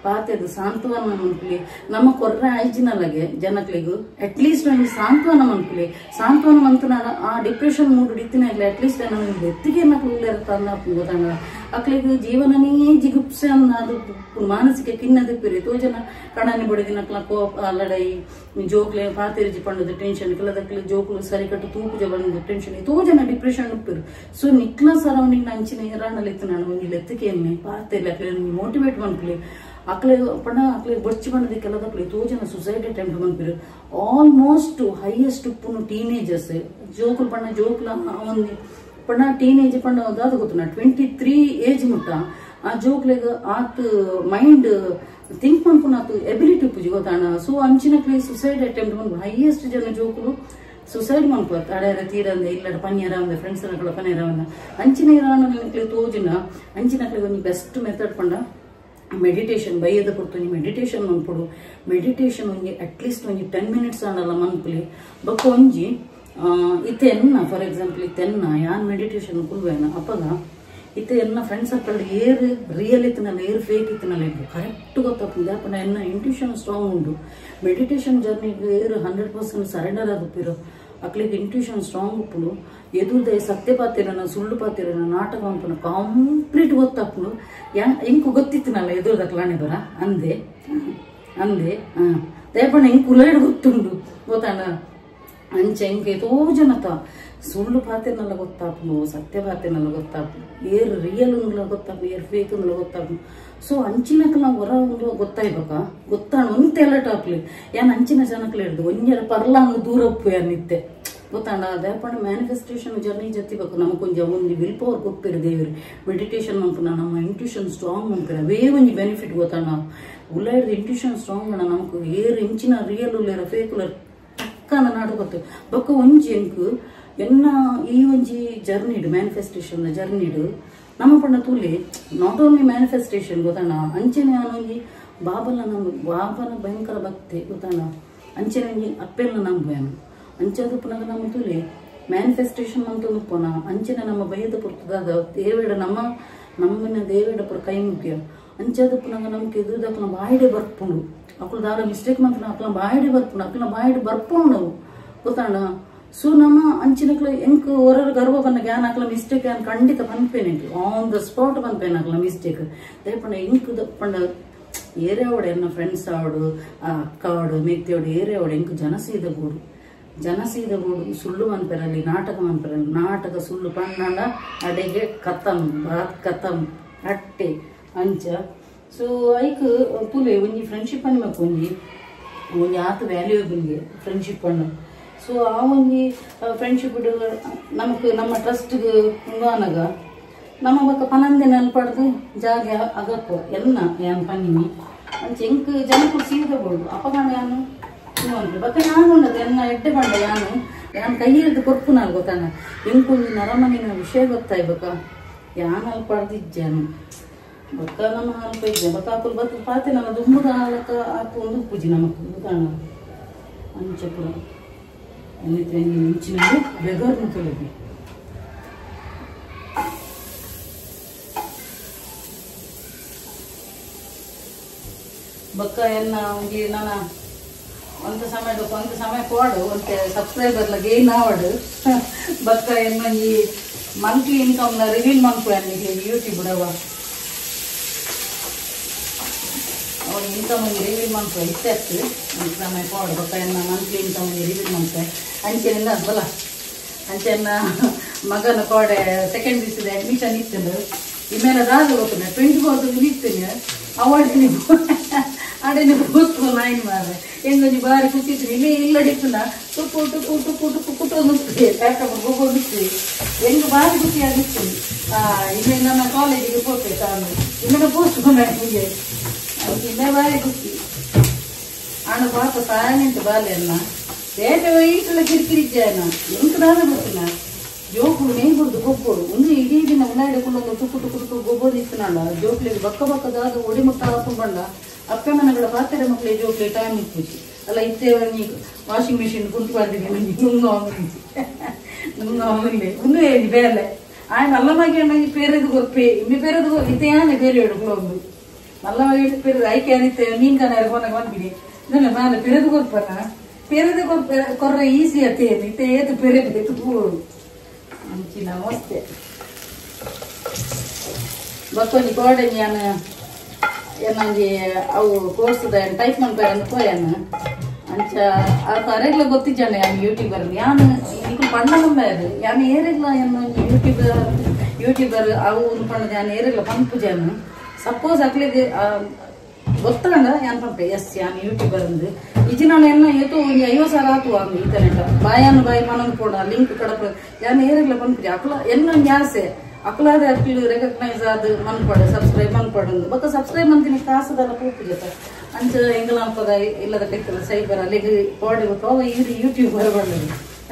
ಪಾತೆದು ಸಾಂತ್ವನ ಮನ್ಪುಲೆ ನಮ್ಮ ಕೊರ್ರೆ ಐಜಿನಲ್ಲಗೆ ಜನಕ್ಲಿಗೂ ಅಟ್ಲೀಸ್ಟ್ ಒಂದು ಸಾಂತ್ವನ ಮನ್ಪುಲೆ ಸಾಂತ್ವನ ಮಂತು ನಾನು ಆ ಡಿಪ್ರೆಷನ್ ಮೂಡ್ ಹಿಡಿತೀನಿ ಆಗ್ಲಿ ಅಟ್ಲೀಸ್ಟ್ ನಾನು ಎತ್ತಿಗೆ ನಕ್ಲು ಉಳ್ಳೇರತ್ತ ಗೊತ್ತಾಗ ಅಕ್ಲಿಗೆ ಜೀವನನೇ ಜಿಗುಪ್ಸೆ ಅದು ಮಾನಸಿಕ ಖಿನ್ನದಿಪ್ಪಿರಿ ಎಷ್ಟೋ ಜನ ಕಣ್ಣನಿ ಬಡಿದಿ ನಕ್ಲ ಕೋಪ ಲಡೈ ಜೋಕ್ಲೆ ಪಾತೆರಿಜಿ ಪಂಡದ ಟೆನ್ಷನ್ ಕೆಲದಕ್ಲೆ ಜೋಕ್ಲು ಸರಿ ಕಟ್ಟು ತೂಪುಜ ಬಂದ ಟೆನ್ಷನ್ ಎಷ್ಟೋ ಜನ ಡಿಪ್ರೆಷನ್ ಉಪ್ಪಿರು ಸೊ ನಿಕ್ಲ ಸರೌಂಡಿಂಗ್ ಅಂಚಿನ ಇರಾಣಲಿತ್ತು ನಾನು ಒಂದು ಎತ್ತಿಗೆಯನ್ನೇ ಪಾತೆರ್ಲಿ ಅಕ್ಲೆ ಮೋಟಿವೇಟ್ ಮನ್ಪುಲೆ ಅಕ್ಲೆ ಪಣ ಅಕ್ಲೆ ಬಡ್ಚಿ ಬಣ್ಣದ ಕೆಲದಕ್ಲೆ ಎಷ್ಟೋ ಜನ ಸುಸೈಡ್ ಅಟೆಂಪ್ಟ್ ಮನ್ಪಿರು ಆಲ್ಮೋಸ್ಟ್ ಹೈಯೆಸ್ಟ್ ಉಪ್ಪುನು ಟೀನೇಜರ್ಸ್ ಜೋಕುಲು ಪಣ್ಣ ಜೋಕ್ಲ ಒಂದು ಪಣ್ಣ ಟೀನೇಜ್ ಪಂಡ ಅದು ಗೊತ್ತು 23 ಏಜ್ ಮುಟ್ಟ ಆ ಜೋಕ್ಲೆಗ ಆತ್ ಮೈಂಡ್ ಥಿಂಕ್ ಮನ್ಪುನ ಆತು ಎಬಿಲಿಟಿ ಉಪ್ಪುಜಿ ಗೊತ್ತಾಣ ಸೊ ಅಂಚಿನಕ್ಲೆ ಸುಸೈಡ್ ಅಟೆಂಪ್ಟ್ ಮನ್ಪು ಹೈಯೆಸ್ಟ್ ಜನ ಜೋಕುಲು ಸುಸೈಡ್ ಮನ್ಪು ಅಡೆಯರ ತೀರಂದ ಇಲ್ಲಡ ಪನ್ಯರ ಒಂದ ಫ್ರೆಂಡ್ಸ್ ನಕಲ ಪನ್ಯರ ಒಂದ ಅಂಚಿನ ಇರಾನಕ್ಲೆ ತೋಜಿನ ಅಂಚಿನಕ್ಲೆ ಒಂದು ಬೆಸ್ಟ್ ಮೆಥಡ್ ಪಂಡ ಮೆಡಿಟೇಷನ್ ಬೈಯದ ಪುರ್ತೊಂಜಿ ಮೆಡಿಟೇಷನ್ ಮನ್ಪುಡು ಮೆಡಿಟೇಷನ್ ಒಂಜಿ ಅಟ್ಲೀಸ್ಟ್ ಒಂಜಿ 10 minutes ಆಂಡಲ ಮನ್ಪುಲಿ ಬೊಕ್ಕ ಒಂಜಿ ಇತ್ತೆ ಎನ್ನ ಫಾರ್ ಎಕ್ಸಾಂಪಲ್ ಇತ್ತೆ ಎನ್ನ ಯಾನ್ ಮೆಡಿಟೇಷನ್ ಕುಲ್ವೇನ ಅಪ್ಪಗ ಇತ್ತೆ ಎನ್ನ ಫ್ರೆಂಡ್ಸ್ ಸರ್ಕಲ್ ಏರ್ ರಿಯಲ್ ಇತ್ತನಲ್ಲ ಏರ್ ಫೇಕ್ ಇತ್ತನಲ್ಲ ಇದ್ದು ಕರೆಕ್ಟ್ ಗೊತ್ತಾಗ್ತದೆ ಯಾಪನ ಎನ್ನ ಇಂಟ್ಯೂಷನ್ ಸ್ಟ್ರಾಂಗ್ ಉಂಟು ಮೆಡಿಟೇಷನ್ ಜರ್ನಿಗೆ ಏರ್ 100% ಸರೆಂಡರ್ ಆಗುತ್ತಿರೋ ಅಕ್ಲಿಗೆ ಇಂಟ್ಯೂಷನ್ ಸ್ಟ್ರಾಂಗ್ ಉಪ್ಪುಡು ಎದುರ್ದೆ ಸತ್ಯ ಪಾತಿರನ ಸುಳ್ಳು ಪಾತಿರನ ನಾಟಕ ಅಂಪನ ಕಂಪ್ಲೀಟ್ ಗೊತ್ತಾಪುಡು ಎಂಕು ಗೊತ್ತಿತ್ತನಲ್ಲ ಎದುರ್ದಕ್ಲಾಣೆ ಬರ ಅಂದೆ ದಯಪಣ್ಣ ಹೆಂಗ್ ಕುಲೈಡ್ ಗೊತ್ತುಂಡು ಗೊತ್ತಾಣ ಅಂಚೆ ಹೆಂಗೆ ಎಷ್ಟೋ ಜನತ ಸುಳ್ಳು ಪಾತೆನಲ್ಲ ಗೊತ್ತಾಪುನು ಸತ್ಯ ಪಾತೆನಲ್ಲ ಗೊತ್ತಾಪುನು ಏರ್ ರಿಯಲ್ ಉಂಡ್ಲ ಗೊತ್ತಾಪು ಏರ್ ಫೇಕ್ ಉಂಡ್ಲ ಗೊತ್ತಾಪು ಸೊ ಅಂಚಿನಕ್ಲ ಹೊರ ಉಂಡು ಗೊತ್ತಾಯ್ಬೇಕ ಗೊತ್ತಾಣ ಒಂತೆಲ್ಲ ಟಾಪ್ಲಿ ಯಾನ್ ಅಂಚಿನ ಜನಕ್ಲೆ ಹಿಡ್ದು ಒಂಜರ ಪರ್ಲಾಂಗ್ ದೂರ ಉಪ್ಪು ಯಾನಿತ್ತೆ ಗೊತ್ತಾಂಡ ದಯಪಣ್ಣ ಮ್ಯಾನಿಫೆಸ್ಟೇಷನ್ ಜರ್ನಿ ಜೊತಿಬೇಕು ನಮಕೊಂಜ ಒಂದು ವಿಲ್ ಪವರ್ ಗೊತ್ತಿರು ದೇವ್ರಿ ಮೆಡಿಟೇಷನ್ ಮನ್ಪುನ ನಮ್ಮ ಇಂಟ್ಯೂಷನ್ ಸ್ಟ್ರಾಂಗ್ ಮನ್ಪಿರ ಅವೇ ಒಂಜಿ ಬೆನಿಫಿಟ್ ಗೊತ್ತಾಣ ಉಳ್ಳಾಯ್ದ ಇಂಟ್ಯೂಷನ್ ಸ್ಟ್ರಾಂಗ್ ಅಣ್ಣ ನಮಕ್ ಏರ್ ಇಂಚಿನ ರಿಯಲ್ ಉಳ್ಳೇರ ಫೇಕ್ ಉಳ್ಳೇರ ಟಕ್ಕನ ನಾಡು ಗೊತ್ತು ಬೊಕ್ಕ ಒಂಜಿ ಎಂಕು ಎನ್ನ ಈ ಒಂಜಿ ಜರ್ನಿಡು ಮ್ಯಾನಿಫೆಸ್ಟೇಷನ್ ಜರ್ನಿಡು ನಮ್ಮ ಪಂಡ ತೂಲಿ ನಾಟ್ ಓನ್ಲಿ ಮ್ಯಾನಿಫೆಸ್ಟೇಷನ್ ಗೊತ್ತಾಣ ಅಂಚೆನೆ ನಾನೊಂಜಿ ಬಾಬನ ಭಯಂಕರ ಭಕ್ತಿ ಗೊತ್ತಾಣ ಅಂಚೆನೆ ಒಂಜಿ ಅಪ್ಪೆಲ್ಲ ನಂಬುವೆನು ಅಂಚದು ಪುನಃ ನಮ್ಮ ತೂಲಿ ಮ್ಯಾನಿಫೆಸ್ಟೇಷನ್ ಅಂತ ಪುನ ಅಂಚೆನೆ ನಮ್ಮ ಬೈಯದ ಪುರ್ತದ ದೇವೇಡ ನಮ್ಮನ್ನ ದೇವೇಡ ಪುರ ಕೈ ಮುಖ್ಯ ಅಂಚದು ಪುನಃ ನಮ್ಗೆ ಎದುರುದಕ್ಕನ ಬಾಯಿಡೆ ಬರ್ಪುಂಡು ಅಕ್ಕಳು ದಾರ ಮಿಸ್ಟೇಕ್ ಮಾಡ್ತಾನೆ ಅಕ್ಕಳ ಬಾಯಿಡೆ ಬರ್ಪುಂಡು ಅಕ್ಕಳ ಬಾಯಿಡೆ ಬರ್ಪುಂಡು ಗೊತ್ತಾಣ ಸೊ ನಮ್ಮ ಅಂಚಿನಕ್ಲ ಎಂಕ್ ಹೊರ ಗರ್ವ ಬನ್ನ ಗ್ಯಾನ್ ಅಕ್ಲ ಮಿಸ್ಟೇಕ್ ಯಾನ್ ಖಂಡಿತ ಪನ್ಪೇನೆ ಆನ್ ದ ಸ್ಪಾಟ್ ಪನ್ಪೇನೆ ಅಕ್ಲ ಮಿಸ್ಟೇಕ್ ದಯಪಂಡ ಎಂಕ್ ಪಂಡ ಏರಿಯಾವಡೆ ಎನ್ನ ಫ್ರೆಂಡ್ಸ್ ಆವಡು ಅಕ್ಕ ಆವಡು ಮಿತ್ತಿಯೋಡು ಏರಿಯಾವಡೆ ಎಂಕ್ ಜನಸೀದ ಗೋಡು ಸುಳ್ಳು ಮನ್ಪೆರಲ್ಲಿ ನಾಟಕ ಮನ್ಪೆರಲ್ಲಿ ನಾಟಕ ಸುಳ್ಳು ಪಣ್ಣಾಂಡ ಅಡೆಗೆ ಕಥಂ ಅಟ್ಟೆ ಅಂಚ ಸೊ ಐಕ್ ತುಲೆ ಒಂಜಿ ಫ್ರೆಂಡ್ಶಿಪ್ ಅನ್ನ ಒಂಜಿ ಆತ ವ್ಯಾಲ್ಯೂಯಬಲ್ಗೆ ಫ್ರೆಂಡ್ಶಿಪ್ ಅನ್ನ ಸೊ ಆ ಒಂಜಿ ಫ್ರೆಂಡ್ಶಿಪ್ ನಮಕ್ ನಮ್ಮ ಟ್ರಸ್ಟ್ಗೆ ಉಂಗಾನಗ ನಮ್ಮ ಬಕ್ಕ ಪನಂದೆ ನೆಲ್ಪಡ್ದು ಜಾಗ ಅಗಕ್ಕು ಎನ್ನ ಯಾನ್ ಪನ್ನಿನಿ ಅಂಚ ಎಂಕ್ ಜನಕ್ಕೂ ಸೀದಬಹುದು ಅಪಗಾಣ ಯಾನು ಬಕ್ಕ ಯಾನು ಉಂಡದು ಎನ್ನ ಎಡ್ಡೆ ಬಂಡ ಯಾನ್ ಕೈ ಹಿಡಿದು ಕೊರ್ಪು ನಾನು ಗೊತ್ತಾನ ಎಂಕು ನರಮನಿನ ವಿಷಯ ಗೊತ್ತಾಯ್ಬೇಕ ಯಾನ್ ಅಲ್ಪಡ್ದಿಜ್ಜಾನು ಬೊಕ್ಕ ನಮ್ಮ ಅಲ್ಪ ಇದ್ದೆ ಬೊಕ್ಕ ಹಾಕಲು ಬತ್ತು ಪಾತೆ ನನ್ನ ದುಂಬುದ ಹಾಲಕ ಹಾಕು ಒಂದು ಪೂಜೆ ನಮಕ್ ಕಾಣ ಅಂಚೆ ಪುರ എന്നിട്ട് ಇಂಚಿನಲ್ಲಿ ಬೆಗರ್ನು ತೊಳೆದಿ ಬೊಕ್ಕ ಎನ್ನ ಒಂಜಿ ನಾನು ಒಂದು ಸಮಯ ಕೊಡು ಒಂದು ಸಬ್ಸ್ಕ್ರೈಬರ್ಲ ಗೇನ್ ಆವಡು ಬೊಕ್ಕ ಎನ್ನ ಈ ಮಂತ್ಲಿ ಇನ್ಕಮ್ ರಿವೀಲ್ ಮಾಡ್ಕೊಳ್ಳಿ ಯೂಟ್ಯೂಬ್ ಬಿಡವ ಅವ್ರ ಇನ್ಕಮ್ ರಿವೀಲ್ ಮಾಡ್ಕೊ ಇಷ್ಟೇ ಒಂದು ಸಮಯ ಕೊಡು ಬೊಕ್ಕ ಎನ್ನ ಮಂತ್ಲಿ ಇನ್ಕಮ್ ರಿವೀಲ್ ಮಾಡ್ಕೊ ಅಂಚೆನಿಂದ ಅಲ್ವಲ್ಲ ಅಂಚೆನ್ನ ಮಗನ ಕೋಡೆ ಸೆಕೆಂಡ್ ಪಿ.ಯು.ಸಿ ಅಡ್ಮಿಷನ್ ಇತ್ತು ಇಮೇಲೆ ದಾದ ಹೋಗ್ತಾನೆ 24 ಇರ್ತೇನೆ ಅವಾರ್ಡ್ ಅಡೇನೆ ಕೂತ್ಕೊ ನಾಯಿನ ಮಾರೆ ಹೆಂಗೊಂದು ಬಾರಿ ಕುಸಿತ್ರಿ ಇಲ್ಲೇ ಇಲ್ಲಡಿತ್ತಲ್ಲ ತುಪ್ಪು ಟುಪ್ಪು ಟುಪ್ಪು ಟುಪ್ಪು ಕುಟ್ಟು ನುಗ್ತದೆ ಪ್ಯಾಕಪ್ ಗೊಬ್ಬರ ನುಗ್ತದೆ ಹೆಂಗೆ ಬಾರಿ ಖುಷಿ ಆಗಿತ್ತು ಇಲ್ಲೇ ನನ್ನ ಕಾಲೇಜಿಗೆ ಹೋಗ್ತೇವೆ ತಾನು ಇಲ್ಲೆಲ್ಲ ಪೋಸ್ಟ್ಕೊಂಡೆ ಹೀಗೆ ಇಲ್ಲೇ ಬಾರಿ ಖುಷಿ ಹಣ ಪಾಪ ಸಾಯಂತ ಬಾಲ್ಯನ್ನ ಬೇಟೆ ವೈಟೆಲ್ಲ ಕಿರಿಕಿರಿದ್ದಾನ ಎಂಟು ದಾದ ಗೊತ್ತಿನ ಜೋಕುಳು ನೇಯ್ಬುಡ್ದು ಗೊಬ್ಬರು ಒಂದು ಇಡೀ ದಿನ ಉಳ್ಳಾಡಿಕೊಂಡು ತುಪ್ಪು ಟುಪ್ಪು ಟುಪ್ಪು ಗೊಬ್ಬರ ಇತ್ತನಲ್ಲ ಜೋಕ್ಲಿಗೆ ಬಕ್ಕದಾದ ಒಡಿ ಮುಟ್ಟ ಹಾಕೊಂಡ ಅಕ್ಕ ಮನೆಗಳ ಪಾತ್ರೆ ಮಕ್ಕಳಿಗೆ ಜೋಕ್ಲಿ ಟೈಮ್ ಇತ್ತು ಅಲ್ಲ ಇತ್ತೇವ ವಾಷಿಂಗ್ ಮಿಷಿನ್ ಕುಂತು ಬಂದಿದೆ ನನಗೆ ನುಂಗಿಲ್ಲ ಒಂದು ಹೇಳಿ ಬೇರೆ ఆయన నల్లమాగి పేరేది కొరిపి మీ పేరేది ఇతే అని పేరు ఎడుకులోందు నల్లమాగి పేరు ఐకే అని మీన్ కన్నా ఎరగొనగా పంపిడి నేను మన పేరేది కొరిపన పేరేది కొర్ర ఈజీ అతే ఇతే ఏది పేరేది ఎత్తుకు మంచి నమస్తే ಬಕ್ಕೊಂದು ಕೋಡೆ ನಾನು ಏನಂಗೆ ಅವು ಕೋರ್ಸ್ದ ಟೈಪ್ ಮಾಡ್ತಾರೆ ಅನ್ಕೋಯನ್ನ ಅಂಚ ಆ ರೆಗ್ಲ ಗೊತ್ತಿದ್ದಾನೆ ನಾನು ಯೂಟ್ಯೂಬರ್ ನಾನು ಈಗ ಪಣ್ಣದು ನಾನು ಏರೆಗ್ಲ ಏನು ಯೂಟ್ಯೂಬರ್ ಅವು ಪಣ್ಣದು ನಾನು ಏರೆಗ್ಲ ಪಂಪುಜಾನು ಸಪೋಸ್ ಅಕ್ಲಿಗೆ ಗೊತ್ತಂಡ ನಾನು ಪಂಪೆ ಎಸ್ ನಾನು ಯೂಟ್ಯೂಬರ್ ಅಂದು ಇಜಿ ನಾನು ಎನ್ನ ಏತು ಒಂದು 50,000 ಆತು ಅಂದು ಇಂಟರ್ನೆಟ್ ಬಾಯನ್ನು ಬಾಯಿ ಮನನ್ ಕೂಡ ಲಿಂಕ್ ಕಡಪ ನಾನು ಏರೆಗ್ಲ ಪಂಪುಜ ಅಕ್ಲ ಎನ್ನ ನ್ಯಾಸೆ ಅಕ್ಲಾದ ಅಕ್ಲು ರೆಕಗ್ನೈಸ್ ಆದ ಮನ್ಪಡ ಸಬ್ಸ್ಕ್ರೈಬ್ ಮನ್ಪಡಂದು ಬಕ್ಕ ಸಬ್ಸ್ಕ್ರೈಬ್ ಮಂತಿನ ಕಾಸದಲ್ಲ ಪೂಪುಜತ ಅಂಚ ಎಂಗಲಾಂಪದ ಇಲ್ಲದ ಟೆಕ್ಕಲ ಸೈಬರ್ ಅಲ್ಲಿಗೆ ಬಾಡಿ ಹೋಗ ಇವ್ರು ಯೂಟ್ಯೂಬ್ ಬರಬಾರ್ದು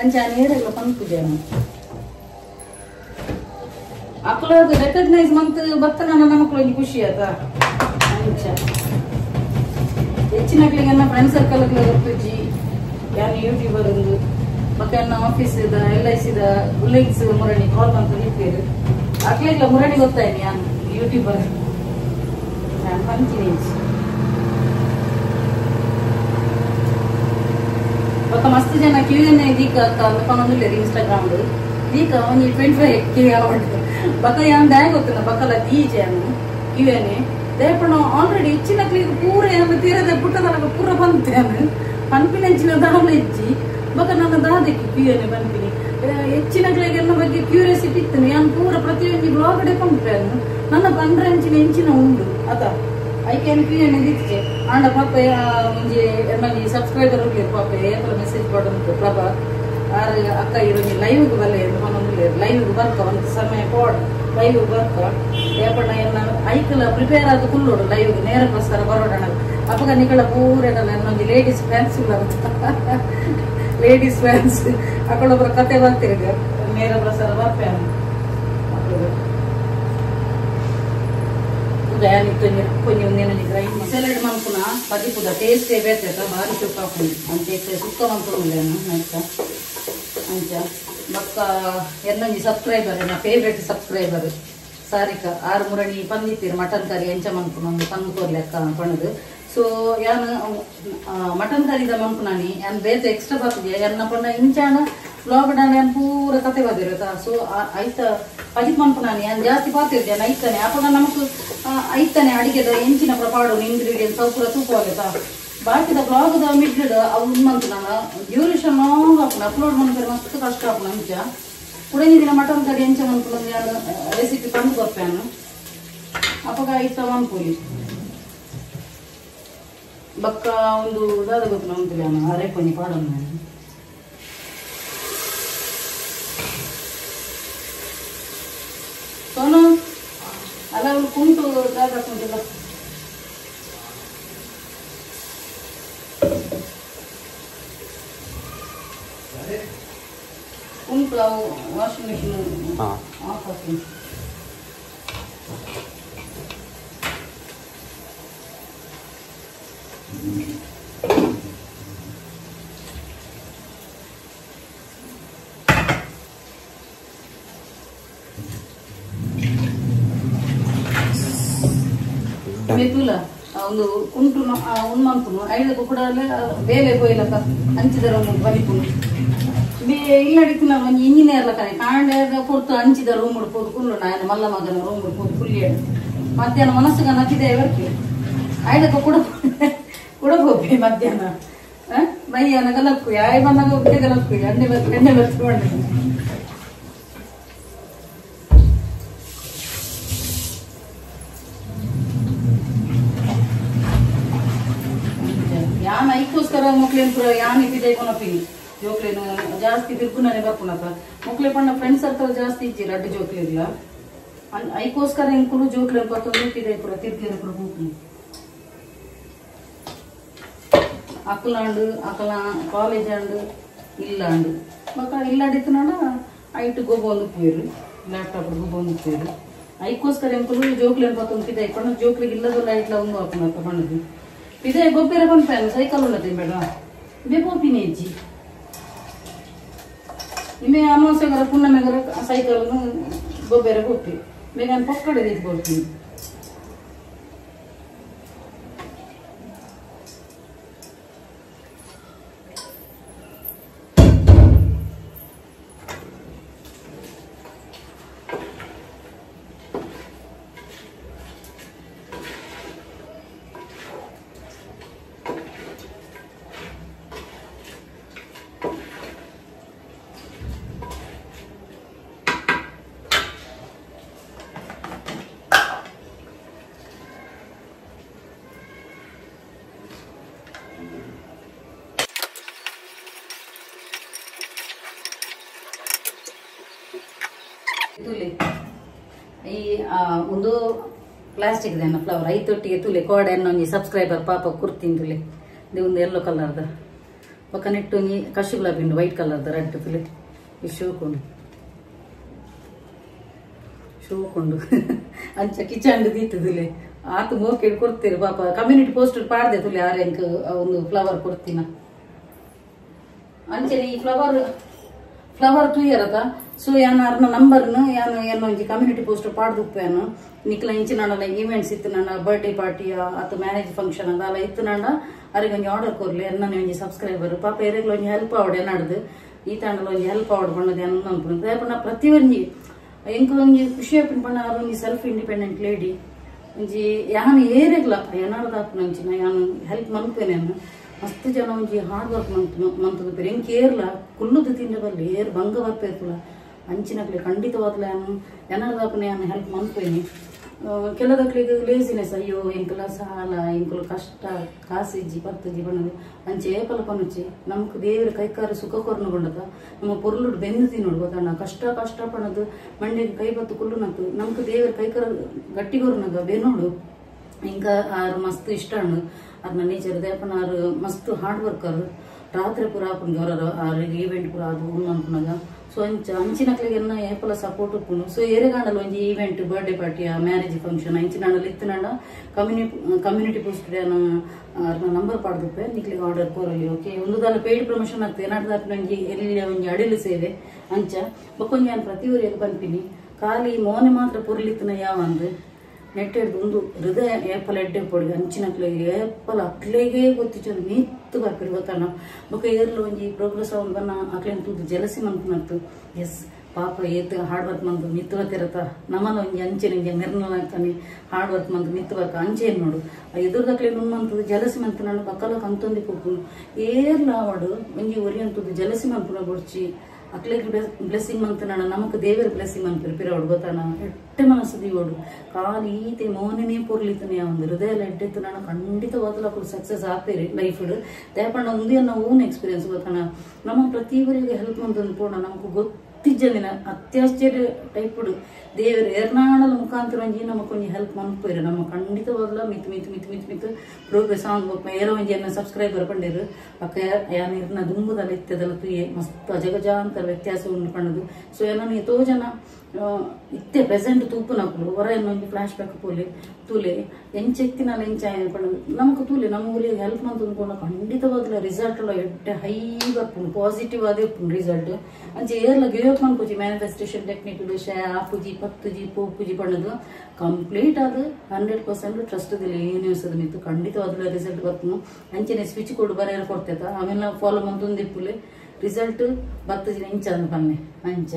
ಅಂಚ ನೇರೆಲ್ಲ ಪನ್ಪುಜಾನು ಅಕ್ಲಾದ ರೆಕಗ್ನೈಸ್ ಮಂತ್ ಬತ್ತ ನನ್ನ ಮಕ್ಕಳು ಒಂದು ಖುಷಿ ಆತ ಅಂಚ ಹೆಚ್ಚಿನ ನನ್ನ ಫ್ರೆಂಡ್ ಸರ್ಕಲ್ ಗೊತ್ತಜ್ಜಿ ಯಾರು ಯೂಟ್ಯೂಬರ್ ಒಂದು ಮತ್ತೆ ನನ್ನ ಆಫೀಸ್ LIC ಬುಲ್ಲಿಂಗ್ಸ್ ಮುರಣಿ ಕಾಲ್ ಅಂತ ನಿಂತಿರು ಅಕ್ಲಿಲ್ಲ ಮುರಣಿ ಗೊತ್ತಾಯ್ತು ನಾನು ಯೂಟ್ಯೂಬರ್ ನಾನು ಪಂಚಿನಿ ఒక మస్తు జన క్యూఎన్ఏ దీక కనుకొనొందులే ఇన్‌స్టాగ్రామ్ లో దీక ఓని 25k అవార్డ్ బక యాన్ డాగ్ ಗೊತ್ತನ ಬಕಲ ದೀಜಾನು ಕ್ಯೂಎನ್ఏ ದೇಪಣ ಆಲ್ರೆಡಿ ಇಚ್ಚಿನ ಕ್ಲಿಕ್ ಪೂರ ಯಾನ ತೀರದ ಪುಟ್ಟದನ ಪೂರ ಬಂತೇನು ಪನ್ಪಿನೆಂಚಿನ ದಾವಲ ಇಜ್ಜಿ ಬಕ ನನ್ನ ದಾದಕ್ಕೆ ಕ್ಯೂಎನ್ఏ ಪನ್ಪಿನಿ ಹೆಚ್ಚಿನ ಕ್ಲಿಗೆಲ್ಲ ಬಗ್ಗೆ ಕ್ಯೂರಿಯಾಸಿಟಿ ಇತ್ತು ಯಾನ್ ಪೂರ ಪ್ರತಿಯೊಂದು ಬ್ಲಾಗ್ ಡೆ ಪಂಪೇನು ನನ್ನ 15 ಇಂಚಿನ ಉಂಡು ಅದ ಐಕ್ಯಾನ್ ಕ್ಯೂಎನ್ఏ ದಿಚ್ಚೆ ಆಂಡ ಪಾಪ ಮುಂಜೆ ಎಮ್ಮನಿ ಸಬ್ಸ್ಕ್ರೈಬರ್ ಉಳ್ಳಿ ಪಾಪ ಏಪಲ ಮೆಸೇಜ್ ಕೊಡಂತು ಪ್ರಭಾ ಆರ ಅಕ್ಕ ಇರೋನಿ ಲೈವ್ಗೆ ಬಲ್ಲೆ ಮನೊಂದು ಲೈವ್ಗೆ ಬರ್ಕ ಒಂದು ಸಮಯ ಕೊಡ ಲೈವ್ಗೆ ಬರ್ಕ ಏಪಣ್ಣ ಎನ್ನ ಐಕಲ ಪ್ರಿಪೇರ್ ಆದ ಕುಲ್ಲೋಡು ಲೈವ್ಗೆ ನೇರ ಪ್ರಸಾರ ಬರೋಡಣ ಅಪ್ಪಗ ನಿಗಳ ಪೂರೆಡಲ್ಲ ಇನ್ನೊಂದು ಲೇಡೀಸ್ ಫ್ಯಾನ್ಸ್ ಇಲ್ಲ ಲೇಡೀಸ್ ಫ್ಯಾನ್ಸ್ ಅಕ್ಕಳೊಬ್ಬರ ಕತೆ ಬರ್ತಿರ್ಗ ನೇರ ಪ್ರಸಾರ ಬರ್ಪೇನು ಸಲಾಡ್ ಮನ್ಪುನ ಪದಿಪುದ ಟೇಸ್ಟ್ ಬೇತೈತ ಭಾರಿ ಸುಕ್ಕ ಹಾಕೊಂಡು ಅಂಚೆ ಸುಕ್ಕ ಮನ್ಪುಣಲೇನು ಆಯ್ತ ಅಂಚ ಬಕ್ಕ ಎನ್ನೊಂಜಿ ಸಬ್ಸ್ಕ್ರೈಬರ್ ನನ್ನ ಫೇವ್ರೇಟ್ ಸಬ್ಸ್ಕ್ರೈಬರ್ ಸಾರಿಕಾ 6 ಮುರಣಿ ಪಂದಿತ್ತೀರು ಮಟನ್ ಕರಿ ಎಂಚ ಮನ್ಪುನೊಂದು ಪಂದ್ಕೋರ್ ಲೆಕ್ಕ ಪಣದು ಸೊ ಯಾನ್ ಮಟನ್ ಕರಿದ ಮನ್ಪುನಾನಿ ಯಾನ್ ಬೇತ ಎಕ್ಸ್ಟ್ರಾ ಬರ್ತದೆ ಎನ್ನ ಪಂಡ ಇಂಚಾಣ ಬ್ಲಾಗ್ ಡಾನ್ ಯಾನ್ ಪೂರ ಕತೆ ಬದಿರತ್ತ ಸೊ ಐತ ಪಜಿತ್ ಮನ್ಪುನಾನಿ ಯಾನ್ ಜಾಸ್ತಿ ಪಾತಿರ್ಜಾನ ಐತಾನೆ ಅಪಗ ನಮಕ್ ಐತಾನೆ ಅಡಿಗೆದ ಎಂಚಿನ ಪ್ರಪಾಡು ಇಂಗ್ರೀಡಿಯೆಂಟ್ಸ್ ಅವು ಪೂರ ತೂಕ ಆಗತ್ತ ಬಾಕಿದ ಬ್ಲಾಗ್ದ ಮಿಡ್ಡ್ ಅವು ಮನ್ಪುನಾನ ಡ್ಯೂರೇಷನ್ ಲಾಂಗ್ ಹಾಪುನ ಅಪ್ಲೋಡ್ ಮನ್ಕರೆ ಮಸ್ತ್ ಕಷ್ಟ ಹಾಪುನ ಅಂಚ ಕುಡಂಗಿ ದಿನ ಮಟನ್ ಕರಿ ಎಂಚ ಮನ್ಪುನ ಯಾನ್ ರೆಸಿಪಿ ಪಂದು ಕೊರ್ಪೇನು ಅಪಗ ಐತ ಮನ್ಪುಲಿ ಬಕ್ಕ ಒಂದು ದಾದ ಗೊತ್ತು ನಂತಿಲ್ಲ ನಾನು ಅರೆ ಕೊಂಚ ಪಾಡೋನು ಸೋನು ಅಲ್ಲ ಅವ್ರು ಕುಂಟು ದಾದ ಕುಂಟಿಲ್ಲ ಕುಂಟು ಅವು ವಾಷಿಂಗ್ ಮಿಷಿನ್ ಆಫ್ ಹಾಕಿ ಮೆತುಲ ಒಂದು ಕುಂಟು ಉನ್ಮಂಪುನು ಐದಕ್ಕೂ ಕೂಡ ಬೇಲೆ ಪೋಯ್ಲಕ ಹಂಚಿದರ ಬಲಿಪುನು ಇಲ್ಲಡಿತ್ತು ನಾನು ಒಂದು ಇಂಜಿನಿಯರ್ ಲಕ್ಕನೆ ಕಾಂಡ ಪೊರ್ತು ಹಂಚಿದ ರೂಮ್ ಉಡ್ಬೋದು ಕುಲ್ಲು ನಾನು ಮಲ್ಲ ಮಗನ ರೂಮ್ ಉಡ್ಬೋದು ಫುಲ್ಲಿ ಮಧ್ಯಾಹ್ನ ಮನಸ್ಸುಗ ನಕ್ಕಿದೆ ಇವರ್ಕೆ ಐದಕ್ಕೂ ಕೂಡ ಹೋಗಿ ಮಧ್ಯಾಹ್ನ ಮೈಯನ ಗಲಕ್ಕು ಯಾಯ ಬಂದಾಗ ಒಬ್ಬೆ ಗಲಕ್ಕು ಎಣ್ಣೆ ಬರ್ಸ್ಕೊಂಡು ಯಾನ್ ಐಕೋಸ್ಕರ ಮಕ್ಳೇನು ಪುರ ಯಾನ್ ಇದ್ದಿದೆ ಕೊನಪಿನಿ ಜೋಕ್ಲೇನು ಜಾಸ್ತಿ ತಿರ್ಕುನೇ ಬರ್ಕೊಳಕ ಮಕ್ಳೆ ಪಣ್ಣ ಫ್ರೆಂಡ್ ಸರ್ಕಲ್ ಜಾಸ್ತಿ ಇಚ್ಚಿರ ಅಡ್ಡ ಜೋಕ್ಲಿರ್ಲ ಐಕೋಸ್ಕರ ಎಂಕುಲು ಜೋಕ್ಲೇನು ಪತ್ತೊಂದು ಇಟ್ಟಿದೆ ಪುರ ತಿರ್ಕಿನ ಪುರ ಹೋಗ್ತೀನಿ ಅಕ್ಕಲಾಂಡು ಅಕ್ಕಲ ಕಾಲೇಜ್ ಅಂಡು ಇಲ್ಲಾಂಡು ಮಕ್ಕ ಇಲ್ಲಾಡಿತ್ತು ನಾಡ ಐಟು ಗೊಬ್ಬೊಂದು ಪೋಯ್ರು ಲ್ಯಾಪ್ಟಾಪ್ ಗೊಬ್ಬೊಂದು ಪೋಯ್ರು ಐಕೋಸ್ಕರ ಎಂಕುಲು ಜೋಕ್ಲೇನು ಪತ್ತೊಂದು ಪಿದೆ ಪಣ್ಣ ಜೋಕ್ಲಿಗೆ ಇಲ್ಲದಲ್ಲ ಐಟ್ಲ ಒಂದು ಹಾಕೋಣಕ್ಕ ಪಣ್ಣದು ಪಿದೆ ಗೊಬ್ಬರ ಪಂಪಾನು ಸೈಕಲ್ ಉಳ್ಳತೆ ಬೇಡ ಬೇ ಪೋಪಿನಿ ಅಜ್ಜಿ ನಿಮಗೆ ಅಮಾವಾಸ್ಯೆಗರ ಪುಣ್ಣಮೆಗರ ಸೈಕಲ್ ಗೊಬ್ಬರ ಕೊಟ್ಟಿ ಬೇಗ ಪಕ್ಕಡೆ ಕೊಡ್ತೀನಿ ಈ ಒಂದು ಪ್ಲಾಸ್ಟಿಕ್ ಫ್ಲವರ್ ಐತೊಟ್ಟಿಗೆ ತುಲೆ ಕೋಡೆ ಒಂದು ಸಬ್ಸ್ಕ್ರೈಬರ್ ಪಾಪ ಕುರ್ತೀನಿ ತುಲೆ ಇದು ಒಂದು ಯೆಲ್ಲೋ ಕಲರ್ದ ಪಕ್ಕ ನೆಟ್ಟು ಕಶು ಗುಲಾಬಿ ಉಂಡು ವೈಟ್ ಕಲರ್ದ ರೆಡ್ ತುಲೆ ಈ ಶೋಕೊಂಡು ಅಂಚ ಕಿಚಂಡು ದೀತದಿಲೆ ಆತು ಮೋಕೆ ಕೊಡ್ತೀರಿ ಪಾಪ ಕಮ್ಯುನಿಟಿ ಪೋಸ್ಟರ್ ಪಾಡ್ದೆ ತುಲೆ ಆರೆಂಕ್ ಒಂದು ಫ್ಲವರ್ ಕೊಡ್ತೀನ ಅಂಚೆ ಈ ಫ್ಲವರ್ ತೂಯರದ ಸೊ ಯಾನ ಅರ್ನ ನಂಬರ್ನು ಯಾನು ಏನೋ ಒಂಜಿ ಕಮ್ಯುನಿಟಿ ಪೋಸ್ಟರ್ ಪಾಡ್ದುಪ್ಪೇನು ನಿಕ್ಲ ಇಂಚಿನ ಈವೆಂಟ್ಸ್ ಇತ್ತು ನನ್ನ ಬರ್ಡೇ ಪಾರ್ಟಿಯ ಅಥವಾ ಮ್ಯಾರೇಜ್ ಫಂಕ್ಷನ್ ಅದಲ್ಲ ಇತ್ತು ನಂಡ ಅವ್ರಿಗೆ ಒಂಜಿ ಆರ್ಡರ್ ಕೊರ್ಲಿ ಎನ್ನ ಒಂಜಿ ಸಬ್ಸ್ಕ್ರೈಬರ್ ಪಾಪ ಎರೆಗ್ಲ ಒಂಜಿ ಹೆಲ್ಪ್ ಆವಡೆ ನಡ್ದು ಈ ತಂಡಲ ಒಂಜಿ ಹೆಲ್ಪ್ ಆವಡ್ ಪಣ್ಣದು ಏನು ಅನ್ಕೊಂಡು ಪಣ್ಣ ಪ್ರತಿ ಒಂಜಿ ಎಂಕ ಒಂಜಿ ಖುಷಿ ಆಪಿನ ಪಣ್ಣ ಅವ್ರ ಒಂಜಿ ಸೆಲ್ಫ್ ಇಂಡಿಪೆಂಡೆಂಟ್ ಲೇಡಿ ಒಂಜಿ ಯಾನು ಏರೆಗ್ಲ ಏನಾರ್ದು ಹಾಪುನ ಅಂಚಿನ ಯಾನು ಹೆಲ್ಪ್ ಮನ್ಪೇನೇನು ಮಸ್ತ್ ಜನ ಒಂಜಿ ಹಾರ್ಡ್ ವರ್ಕ್ ಮಂತದ ಪೇರು ಹೆಂಗೆ ಏರ್ಲ ಕುಲ್ಲುದು ತಿಂದ ಬರಲಿ ಏರ್ ಭಂಗ ಬರ್ಪೇರ್ತಲ್ಲ ಅಂಚಿನಕ್ಲೆ ಖಂಡಿತವಾಗ್ಲೂ ನಾನು ಏನಾರ್ದಾಪನೆ ನಾನು ಹೆಲ್ಪ್ ಮನ್ಪೇನಿ ಕೆಲದಕ್ಲಿಗೆ ಲೇಸಿನೆಸ್ ಅಯ್ಯೋ ಎಂಕಲ ಸಾಲ ಎಂಕಲು ಕಷ್ಟ ಕಾಸಿಜ್ಜಿ ಪತ್ತಜ್ಜಿ ಬಣ್ಣದು ಅಂಚೆ ಏಪಲ ಪನುಚ್ಚಿ ನಮ್ಗೆ ದೇವ್ರ ಕೈಕಾರ ಸುಖ ಕೊರ್ನುಗೊಂಡದ ನಮ್ಮ ಪೊರ್ಲುಡು ಬೆನ್ನು ತಿನ್ನೋಡು ಗೊತ್ತಣ್ಣ ಕಷ್ಟ ಪಣದು ಮಂಡಿಗೆ ಕೈ ಬತ್ತು ಕುಲ್ಲು ನಕ್ಕು ನಮ್ಗೆ ದೇವ್ರ ಕೈಕಾರ ಗಟ್ಟಿಗೊರ್ನಗ ಬೆನ್ನೋಡು ಇಂಕ ಆರು ಮಸ್ತ್ ಇಷ್ಟ ಅಣ್ಣು ಅದನ್ನ ನೇಚರ್ ದೇಪನ ಆರು ಮಸ್ತ್ ಹಾರ್ಡ್ ವರ್ಕರ್ ರಾತ್ರಿ ಪುರ ಹಾಕೊಂಡು ಅವ್ರಿಗೆ ಈವೆಂಟ್ ಪುರ ಅದು ಅನ್ಕೊಂಡಾಗ ಸೊ ಅಂಚಿನಕ್ಲಿಗೆ ಏಪಲ ಸಪೋರ್ಟ್ ಉಪ್ಪುಂಡು ಸೊ ಎರೆಗಾಂಡಲ್ ಒಂಜಿ ಈವೆಂಟ್ ಬರ್ಡೇ ಪಾರ್ಟಿಯ ಮ್ಯಾರೇಜ್ ಫಂಕ್ಷನ್ ಇಂಚಿನಾಂಡಲ್ ಇತ್ತನಾಂಡ ಕಮ್ಯುನಿಟಿ ಪೋಸ್ಟ್ ನಂಬರ್ ಪಾಡ್ದುಪ್ಪೆ ನಿಕ್ಲಿಗೆ ಆರ್ಡರ್ ಕೋರಲಿ ಓಕೆ ಒಂದುದಲ್ಲ ಪೇಯ್ಡ್ ಪ್ರಮೋಷನ್ ಆಗ್ತದೆ ಏನಾಡ್ದಾಪ ನಂಗೆ ಎಲ್ಲಿ ಒಂಜಿ ಅಡಿಲು ಸೇವೆ ಅಂಚ ಬಕ್ಕೊಂಜಿ ನಾನು ಪ್ರತಿ ಊರಿಗೆ ಪನ್ಪಿನಿ ಖಾಲಿ ಮೋನೆ ಮಾತ್ರ ಪುರ್ಲಿತ್ತನ ಯಾವ ಅಂದ್ರೆ ನೆಟ್ ಹಿಡ್ದು ಒಂದು ಹೃದಯ ಏಪಲ ಎಡ್ಡೆ ಪೊಡಿ ಅಂಚಿನಕ್ಲಿಗೆ ಏಪಲ ಅಕ್ಲೆಗೆ ಗೊತ್ತಿಚ್ಚು ಮಿತ್ತು ಬರ್ಪಿರಿ ಗೊತ್ತಣ್ಣ ಬೊಕ್ಕ ಏರ್ಲು ಒಂಜಿ ಪ್ರೋಗ್ರೆಸ್ ಅವ್ನು ಬನ್ನ ಅಕ್ಲೇನು ತೂದು ಜಲಸಿ ಮನ್ಪುನತ್ತು ಎಸ್ ಪಾಪ ಏತ್ ಹಾರ್ಡ್ ವರ್ಕ್ ಮಂತು ಮಿತ್ತು ಬರ್ತಿರತ್ತ ನಮ್ಮನ ಒಂಜಿ ಅಂಚೆ ನಿಂಗೆ ನಿರ್ನಲಾಗ್ತಾನೆ ಹಾರ್ಡ್ ವರ್ಕ್ ಮಂತು ಮಿತ್ತು ಬರ್ಕ ಅಂಚೆ ಏನು ನೋಡು ಎದುರ್ದಕ್ಲೆ ನುಮ್ಮಂತದ್ದು ಜಲಸಿ ಮಂತು ನಾನು ಪಕ್ಕಲ ಕಂತೊಂದಿ ಕೊಪ್ಪುನು ಏರ್ಲ ಆವಡು ಒಂಜಿ ಒರಿ ಅಂತದ್ದು ಜಲಸಿ ಮನ್ಪುನ ಬೊಡ್ಚಿ ಅಕ್ಲೆಗೆ ಬ್ಲೆಸ್ಸಿಂಗ್ ಮಂತ್ ನಾನು ನಮಕ್ ದೇವರ ಬ್ಲೆಸ್ಸಿಂಗ್ ಮಂತ್ ಪಿರೋಡು ಗೊತ್ತಾನ ಎಟ್ಟೆ ಮನಸ್ಸು ದೀವೋಡು ಕಾಲಿ ಈತೆ ಮೌನನೇ ಪೂರ್ಲಿತನೆ ಒಂದು ಹೃದಯ ಎಡ್ಡೆತ್ತು ನಾನು ಖಂಡಿತವಾಗಲೂ ಅప్పుడు ಸಕ್ಸಸ್ ಆಗ್ತೇರಿ ಲೈಫ್ ದೇಪಣ್ಣ ಒಂದೇ ನಾವು ಓನ್ ಎಕ್ಸ್ಪೀರಿಯನ್ಸ್ ಗೊತ್ತಾನ ನಮ್ಮ ಪ್ರತಿಯೊಬ್ಬರಿಗೆ ಹೆಲ್ಪ್ ಮಂತಂದು ಪೋಣ ನಮಕ್ ಗೊತ್ತಿಜ್ಜಂದಿನ ಅತ್ಯಾಶ್ಚರ್ಯ ಟೈಪುಡು ದೇವರು ಎರ್ನಾಡಲ ಮುಖಾಂತರ ಒಂಜಿ ನಮಕ್ ಒಂಜಿ ಹೆಲ್ಪ್ ಮನ್ಪೇರು ನಮ್ಮ ಖಂಡಿತವಾಗ್ಲ ಮಿತ್ ಪ್ರೋಗ್ರೆಸ್ ಆನ್ಬೇಕು ಏನೋ ಒಂಜಿ ಎನ್ನ ಸಬ್ಸ್ಕ್ರೈಬರ್ ಪಂಡಿರು ಅಕ್ಕ ಯಾನ ಇರ್ನ ದುಂಬುದಲ್ಲ ಇತ್ತದಲ್ಲ ತುಯೆ ಮಸ್ತ್ ಅಜಗಜಾಂತರ ವ್ಯತ್ಯಾಸ ಉಂಡು ಪಣ್ಣದು ಸೊ ಏನೋ ಎಷ್ಟೋ ಜನ ಇತ್ತೆ ಪ್ರೆಸೆಂಟ್ ತೂಪು ನಕಲು ಹೊರ ಏನೊಂದು ಫ್ಲಾಶ್ ಬ್ಯಾಕ್ ಪೋಲಿ ತೂಲೆ ಎಂಚೆತ್ತಿನಲ್ಲಿ ನಮಕ್ ತೂಲೆ ನಮಗೆ ಹೆಲ್ಪ್ ಮಂತ್ಕೊಂಡು ಖಂಡಿತವಾಗ್ಲ ರಿಸಲ್ಟ್ ಎಡ್ಡೆ ಹೈ ಬರ್ಪುಂಡು ಪಾಸಿಟಿವ್ ಅದೇ ಉಪ್ಪುಂಡು ರಿಸಲ್ಟ್ ಅಂಚೆ ಏರ್ಲ ಗಿಯೋಕ್ ಮನ್ಪುಜಿ ಮ್ಯಾನಿಫೆಸ್ಟೇಷನ್ ಟೆಕ್ನಿಕ್ ಆಪುಜಿ ಪತ್ತುಜಿ ಪೋಪುಜಿ ಪಣ್ಣದು ಕಂಪ್ಲೀಟ್ ಅದು 100% ಟ್ರಸ್ಟ್ ದಿಲ್ಲ ಯೂನಿವರ್ಸ್ ಮಿತ್ತು ಖಂಡಿತವಾಗ್ಲ ರಿಸಲ್ಟ್ ಬರ್ಪುನು ಅಂಚೆನೆ ಸ್ವಿಚ್ ಕೋಡ್ ಬರೆಯಲು ಕೊಡ್ತೇತ ಆಮೇಲೆ ಫಾಲೋ ಮಂತೊಂದಿಪ್ಪುಲೆ ರಿಸಲ್ಟ್ ಬತ್ತಜಿನ ಇಂಚ ಅಂದ್ ಪನ್ನೆ ಅಂಚ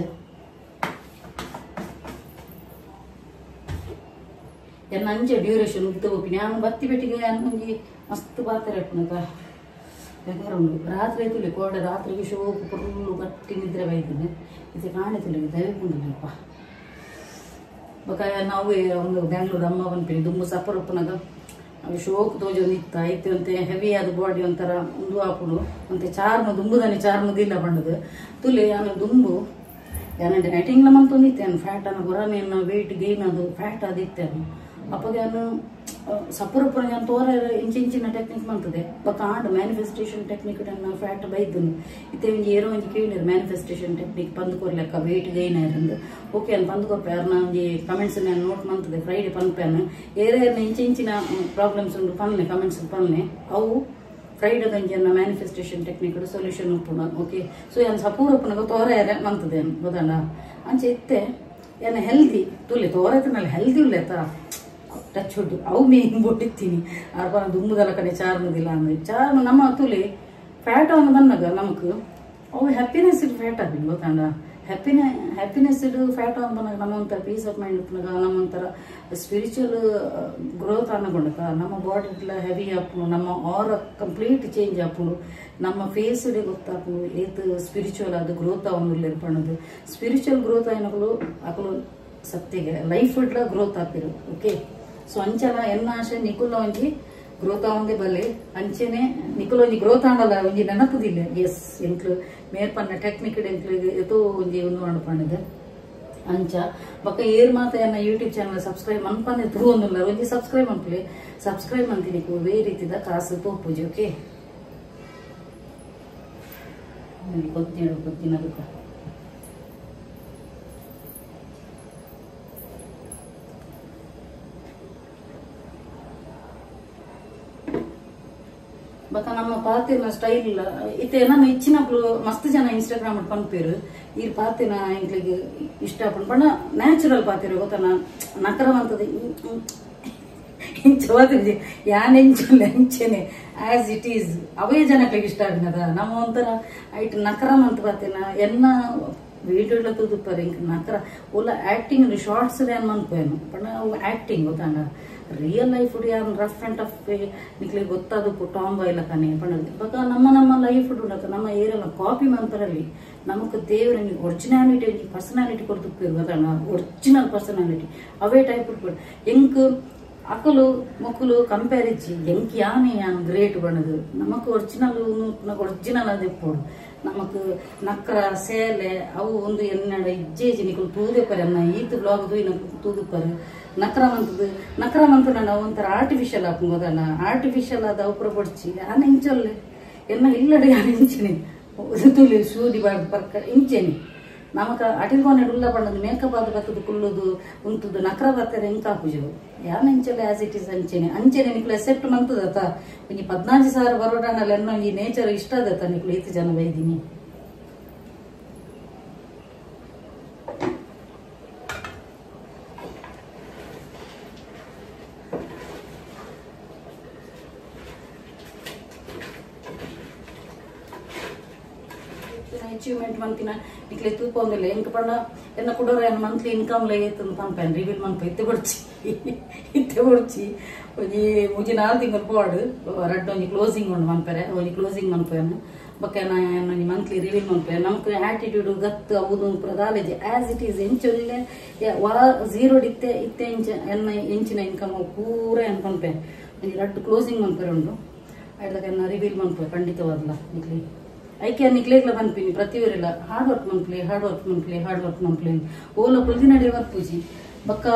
ಎನ್ನ ಅಂಚೆ ಡ್ಯೂರೇಷನ್ ಉತ್ತಗೋಪಿ ನಾನು ಬತ್ತಿ ಬೆಟ್ಟಿಗೆ ನನಗೆ ಮಸ್ತ್ ಪಾತ್ರೆ ಇಟ್ಟನಕ ಯಾಕಂದ್ರೆ ಉಂಟು ರಾತ್ರಿ ಆಯ್ತು ಕೋಡೆ ರಾತ್ರಿಗೆ ಶೋಕು ಫುಲ್ಲು ಗಟ್ಟಿ ನಿದ್ರೆ ಬೈತೀನಿ ಇದು ಕಾಣಿತಿಲ್ಲ ದಯವಿಲ್ಲ ಬಕ ನಾವು ಒಂದು ಬ್ಯಾಂಗ್ಳೂರ್ ಅಮ್ಮ ಬಂದ್ಪೀನಿ ದುಂಬು ಸಫರ್ ಉಪ್ಪನಾಗ ಅವು ಶೋಕ್ ತೋಜೋ ನಿತ್ತ ಐತಿ ಅಂತೆ ಹೆವಿ ಆದ ಬಾಡಿ ಒಂಥರ ಒಂದು ಹಾಪುಡು ಅಂತೆ ಚಾರ್ಮ ದುಂಬುದಾನೆ ಚಾರ್ಮದಿಲ್ಲ ಬಣ್ಣದು ತುಲೆ ಆಮೇಲೆ ದುಂಬು ಯಾನ ಡೈಟಿಂಗ್ ನಮ್ಮಂತೂ ನಿತ್ತೇನು ಫ್ಯಾಟ್ ಅನ್ನ ಬರೋನೇನು ವೆಯ್ಟ್ ಗೇನ್ ಅದು ಫ್ಯಾಟ್ ಅದಿತ್ತೇನು ಅಪ್ಪಗೆ ನಾನು ಸಪುರಪುರ ನಾನು ತೋರ ಇಂಚಿನ ಟೆಕ್ನಿಕ್ ಮಾಡ್ತದೆ ಬಕ ಆಂಡ್ ಮ್ಯಾನಿಫೆಸ್ಟೇಷನ್ ಟೆಕ್ನಿಕ್ ನಾನು ಫ್ಯಾಟ್ ಬೈದನು ಇತ್ತೆ ಒಂಜಿ ಏರೋ ಒಂಜಿ ಕೇಳಿದ್ರು ಮ್ಯಾನಿಫೆಸ್ಟೇಷನ್ ಟೆಕ್ನಿಕ್ ಪಂದ್ಕೊರ್ಲೆಕ್ಕ ವೆಯ್ಟ್ ಗೈನ್ ಆಯ್ರಂದು ಓಕೆ ಅನ್ ಪಂದ್ಕೊಪ್ಪೆ ಅವ್ರನ್ನ ಒಂಜಿ ಕಮೆಂಟ್ಸ್ ನಾನು ನೋಟ್ ಮಾಡ್ತದೆ ಫ್ರೈಡೆ ಪನ್ಪೇನು ಏರೇರ್ನ ಇಂಚಿನ ಪ್ರಾಬ್ಲಮ್ಸ್ ಉಂಟು ಪನ್ನೆ ಕಮೆಂಟ್ಸ್ ಪನ್ನೆ ಅವು ಫ್ರೈಡೆ ಗಂಜಿಯನ್ನ ಮ್ಯಾನಿಫೆಸ್ಟೇಷನ್ ಟೆಕ್ನಿಕ್ ಸೊಲ್ಯೂಷನ್ ಉಪ್ಪುನ ಓಕೆ ಸೊ ಏನು ಸಪೂರಪ್ಪನಾಗ ತೋರ ಯಾರ ಮಂತದೆ ಗೊತ್ತಲ್ಲ ಅಂಚೆ ಇತ್ತೆ ಏನ ಹೆಲ್ದಿ ತುಲೆ ತೋರತಿನಲ್ಲಿ ಹೆಲ್ದಿ ಉಲ್ಲೇತ ಟಚ್ ಹುಡ್ಡು ಅವು ಮೇನ್ ಬೊಟ್ಟಿತ್ತೀನಿ ಅರ್ಪ ದುಂಬುದಲ್ಲ ಕಡೆ ಚಾರ್ಮದಿಲ್ಲ ಅಂದ್ರೆ ಚಾರ್ಮ ನಮ್ಮ ತುಲೆ ಫ್ಯಾಟ್ ಅನ್ನು ಬಂದಾಗ ನಮಕ್ ಅವು ಹ್ಯಾಪಿನೆಸ್ ಇಡ್ ಫ್ಯಾಟ್ ಆಗಿಲ್ಲ ಗೊತ್ತಂಡ ಹ್ಯಾಪಿನೆಸ್ ಇಡ್ ಫ್ಯಾಟ್ ಅನ್ನು ಬಂದಾಗ ನಮ್ಮ ಒಂಥರ ಪೀಸ್ ಆಫ್ ಮೈಂಡ್ ಉಪ್ಪನಾಗ ನಮ್ಮ ಒಂಥರ ಸ್ಪಿರಿಚುವಲ್ ಗ್ರೋತ್ ಅನ್ನಗೊಂಡಕ ನಮ್ಮ ಬಾಡಿ ಎಲ್ಲ ಹೆವಿ ಹಾಪುನು ನಮ್ಮ ಆರ್ ಕಂಪ್ಲೀಟ್ ಚೇಂಜ್ ಹಾಪುನು ನಮ್ಮ ಫೇಸ್ ಇಡೇ ಗೊತ್ತಾಪುನು ಏತ್ ಸ್ಪಿರಿಚುವಲ್ ಅದು ಗ್ರೋತ್ ಅವನು ಇರ್ಪಣದು ಸ್ಪಿರಿಚುವಲ್ ಗ್ರೋತ್ ಏನಗಳು ಅಕಲು ಸತ್ಯಗೆ ಲೈಫ್ ಇಡ್ಲ ಗ್ರೋತ್ ಹಾಕಿರು ಓಕೆ ಸೊ ಅಂಚನ ಎನ್ನ ಆಶೆ ನಿಕುಲ ಒಂಜಿ ಗ್ರೋತ್ ಆವಂಗೆ ಬಲ್ಲೆ ಅಂಚೆನೆ ನಿಕುಲ ಒಂಜಿ ಗ್ರೋತ್ ಆಂಡಲ್ಲ ಒಂಜಿ ನೆನಪುದಿಲ್ಲ ಎಸ್ ಎಂಕ್ಲು ಮೇರ್ಪನ್ನ ಟೆಕ್ನಿಕ್ ಎಂಕ್ಲಿಗೆ ಎತೋ ಒಂಜಿ ಒಂದು ಮಾಡ್ಪಣ್ಣದು ಅಂಚ ಬಕ್ಕ ಏರ್ ಮಾತ ಎನ್ನ ಯೂಟ್ಯೂಬ್ ಚಾನಲ್ ಸಬ್ಸ್ಕ್ರೈಬ್ ಮನ್ಪಂದೆ ತೂವೊಂದುಲ್ಲ ಒಂಜಿ ಸಬ್ಸ್ಕ್ರೈಬ್ ಮನ್ಪುಲೆ ಸಬ್ಸ್ಕ್ರೈಬ್ ಮಂತೀನಿ ವೇ ರೀತಿದ ಕಾಸು ತೋಪುಜಿ ಓಕೆ ಗೊತ್ತಿನದಕ್ಕ ಬಕ ನಮ್ಮ ಪಾತಿನ ಸ್ಟೈಲ್ ಇತ್ತೆ ನಾನು ಇಚ್ಚಿನಪ್ಲು ಮಸ್ತ್ ಜನ ಇನ್ಸ್ಟಾಗ್ರಾಮ್ ಪನ್ಪೇರು ಈ ಪಾತಿನ ಎಂಕ್ಲಿಗೆ ಇಷ್ಟ ಪಂಡ ನ್ಯಾಚುರಲ್ ಪಾತಿರು ಗೊತ್ತ ನಕರವಂತದ ಇಂಚವಾದಿ ಯಾನ್ ಎಂಚಲ್ಲ ಎಂಚೆನೆ ಆಸ್ ಇಟ್ ಈಸ್ ಅವೇ ಜನಕ್ಲಿಗೆ ಇಷ್ಟ ಆಗಿನದ ನಮ್ಮ ಒಂಥರ ಐಟ್ ನಕರಂ ಅಂತ ಪಾತಿನ ಎನ್ನ ವಿಡಿಯೋಲ ತೂದುಪ್ಪರೆ ಇಂಕ ನಕರ ಒಲ್ಲ ಆಕ್ಟಿಂಗ್ ಶಾರ್ಟ್ಸ್ ಏನ್ ಮನ್ಪೇನು ಪಂಡ ಅವು ಆಕ್ಟಿಂಗ್ ಗೊತ್ತಾಂಡ ರಿಯಲ್ ಲೈಫ್ ಯಾರು ರಫ್ ಅಂಡ್ ಟಫ್ ನಿಕ್ಲಿಗೆ ಗೊತ್ತಾದ ಟಾಂಬ ಇಲ್ಲ ಕನೆ ಪಂಡ ಬಕ ನಮ್ಮ ಲೈಫ್ ಉಂಡತ ನಮ್ಮ ಏರಿಯಲ್ಲ ಕಾಪಿ ಮಂತರಲ್ಲಿ ನಮಕ್ ದೇವ್ರ ಒರಿಜಿನಾಲಿಟಿ ಪರ್ಸನಾಲಿಟಿ ಕೊಡ್ತಿರ್ತೀವಿ ಗೊತ್ತಾಣ ಒರಿಜಿನಲ್ ಪರ್ಸನಾಲಿಟಿ ಅವೇ ಟೈಪ್ ಉಟ್ಬಿಟ್ಟು ಎಂಕ್ ಅಕಲು ಮಕ್ಕಳು ಕಂಪೇರ್ ಇಚ್ಚಿ ಎಂಕ್ ಯಾನ್ ಗ್ರೇಟ್ ಬಣ್ಣದು ನಮಕ್ ಒರಿಜಿನಲ್ ಅದೇ ಪೋಡು ನಮಕ್ ನಕ್ರ ಸೇಲೆ ಅವು ಒಂದು ಎನ್ನಡ ಇಜ್ಜೇಜಿ ನಿಕಲು ತೂದೆಪರೆ ಅನ್ನ ಈತ್ ಬ್ಲಾಗ್ದು ತೂದುಪ್ಪರು ನಕರ ಮಂತದ ನಾವು ಒಂಥರ ಆರ್ಟಿಫಿಷಿಯಲ್ ಹಾಕೋದಲ್ಲ ಆರ್ಟಿಫಿಷಿಯಲ್ ಆದ ಉಪರ ಪಡ್ಚಿ ಆನೆ ಇಂಚಲ್ಲೆ ಎನ್ನ ಇಲ್ಲಡೆ ಇಂಚಿನಿ ತುಲಿ ಸೂದಿ ಬರ್ಕ ಇಂಚೆನಿ ನಮಕ ಅಟಿಲ್ಗೊಂಡೆ ಉಲ್ಲ ಪಂಡದು ಮೇಕಪ್ ಆದ ಬತ್ತದು ಕುಲ್ಲುದು ಉಂಟುದು ನಕರ ಬರ್ತಾರೆ ಎಂಕ ಹಾಕುಜು ಯಾನ ಇಂಚಲ್ಲೆ ಆಸ್ ಇಟ್ ಇಸ್ ಅಂಚೆನೆ ನಿಕ್ಲು ಎಸೆಪ್ಟ್ ಮಂತದತ್ತ ಒಂಜಿ 14,000 ಬರೋಡನಲ್ಲಿ ಎನ್ನ ಈ ನೇಚರ್ ಇಷ್ಟ ಅದತ್ತ ನಿಕ್ಲು ಈತ ಜನ ಬೈದಿನಿ ಅಚೀವ್ಮೆಂಟ್ ಮಂತಿನ ನಿಕ್ಲೆ ತೂಕೊಂದಿಲ್ಲ ಎಂಕ ಪಂಡ ಎನ್ನ ಕುಡೋರ ಮಂತ್ಲಿ ಇನ್ಕಮ್ ಲೇತಂದು ಪನ್ಪೇನ್ ರಿವೀಲ್ ಮನ್ಪ ಇತ್ತೆ ಹೊಡ್ಚಿ ಒಂಜಿ ಮುಜಿ 4 ತಿಂಗಳು ಪೋಡು ರಡ್ಡು ಒಂಜಿ ಕ್ಲೋಸಿಂಗ್ ಉಂಡು ಮನ್ಪೇರೆ ಒಂಜಿ ಕ್ಲೋಸಿಂಗ್ ಮನ್ಪೇನು ಬಕ್ಕ ಒಂಜಿ ಮಂತ್ಲಿ ರಿವೀಲ್ ಮನ್ಪೇ ನಮ್ಕ್ ಆಟಿಟ್ಯೂಡ್ ಗತ್ತು ಅವುದು ಪ್ರದಾಲೇಜಿ ಆಸ್ ಇಟ್ ಈಸ್ ಎಂಚೊಲ್ಲೆ ಝೀರೋ ಇತ್ತೆ ಇಂಚ ಎನ್ನ ಎಂಚಿನ ಇನ್ಕಮ್ ಪೂರ ಎನ್ ಪನ್ಪೇ ಒಂಜಿ ರಡ್ಡು ಕ್ಲೋಸಿಂಗ್ ಮನ್ಪೇರೆ ಉಂಡು ಅಡ್ದಾಗ ಎನ್ನ ರಿವೀಲ್ ಮನ್ಪೇ ಖಂಡಿತವಾದ್ಲ ನಿಕ್ಲಿ ಐಕೆ ನಿಕ್ಲೇಗ್ಲ ಬಂದ್ಪಿನಿ ಪ್ರತಿಯೊರೆಲ್ಲ ಹಾರ್ಡ್ ವರ್ಕ್ ಮನ್ಪ್ಲಿ ಓಲ ಪ್ರತಿನಡಿ ವರ್ಕ್ ಪೂಜಿ ಬಕ್ಕ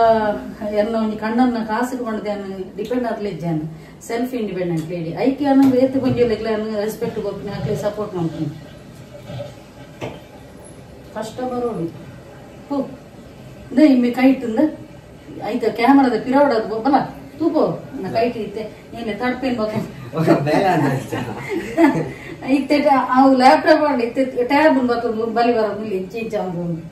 ಎನ್ನ ಒಂಜಿ ಕಣ್ಣನ್ನ ಕಾಸಿಗೆ ಬಂಡದೆ ಡಿಪೆಂಡ್ ಆದ್ಲಿಜ್ಜಾನ ಸೆಲ್ಫ್ ಇಂಡಿಪೆಂಡೆಂಟ್ ಲೇಡಿ ಐಕೆ ಅನ್ನ ಏತ್ ಬಂಜೋಲೆಗ್ಲ ರೆಸ್ಪೆಕ್ಟ್ ಕೊಡ್ತೀನಿ ಹಾಕ್ಲಿ ಸಪೋರ್ಟ್ ಮಾಡ್ತೀನಿ ಕಷ್ಟ ಬರೋಡು ಹೋ ಇಮ್ಮೆ ಕೈ ಇಟ್ಟಂದ ಐತ ಕ್ಯಾಮರಾದ ಪಿರವಡದು ಬಲ್ಲ ತೂಪೋ ನಾ ಕೈಟ್ ಇತ್ತೆ ಏನೇ ತಡ್ಪೇನ್ ಬೇಕು ಇತ್ತೆ ಅವು ಲ್ಯಾಪ್ಟಾಪ್ ಮಾಡಿ ಇತ್ತೆ ಟ್ಯಾಬ್ ಬರ್ತದೆ ಬಲಿ ಬರೋದು ಇಂಚಿ ಇಂಚ ಒಂದು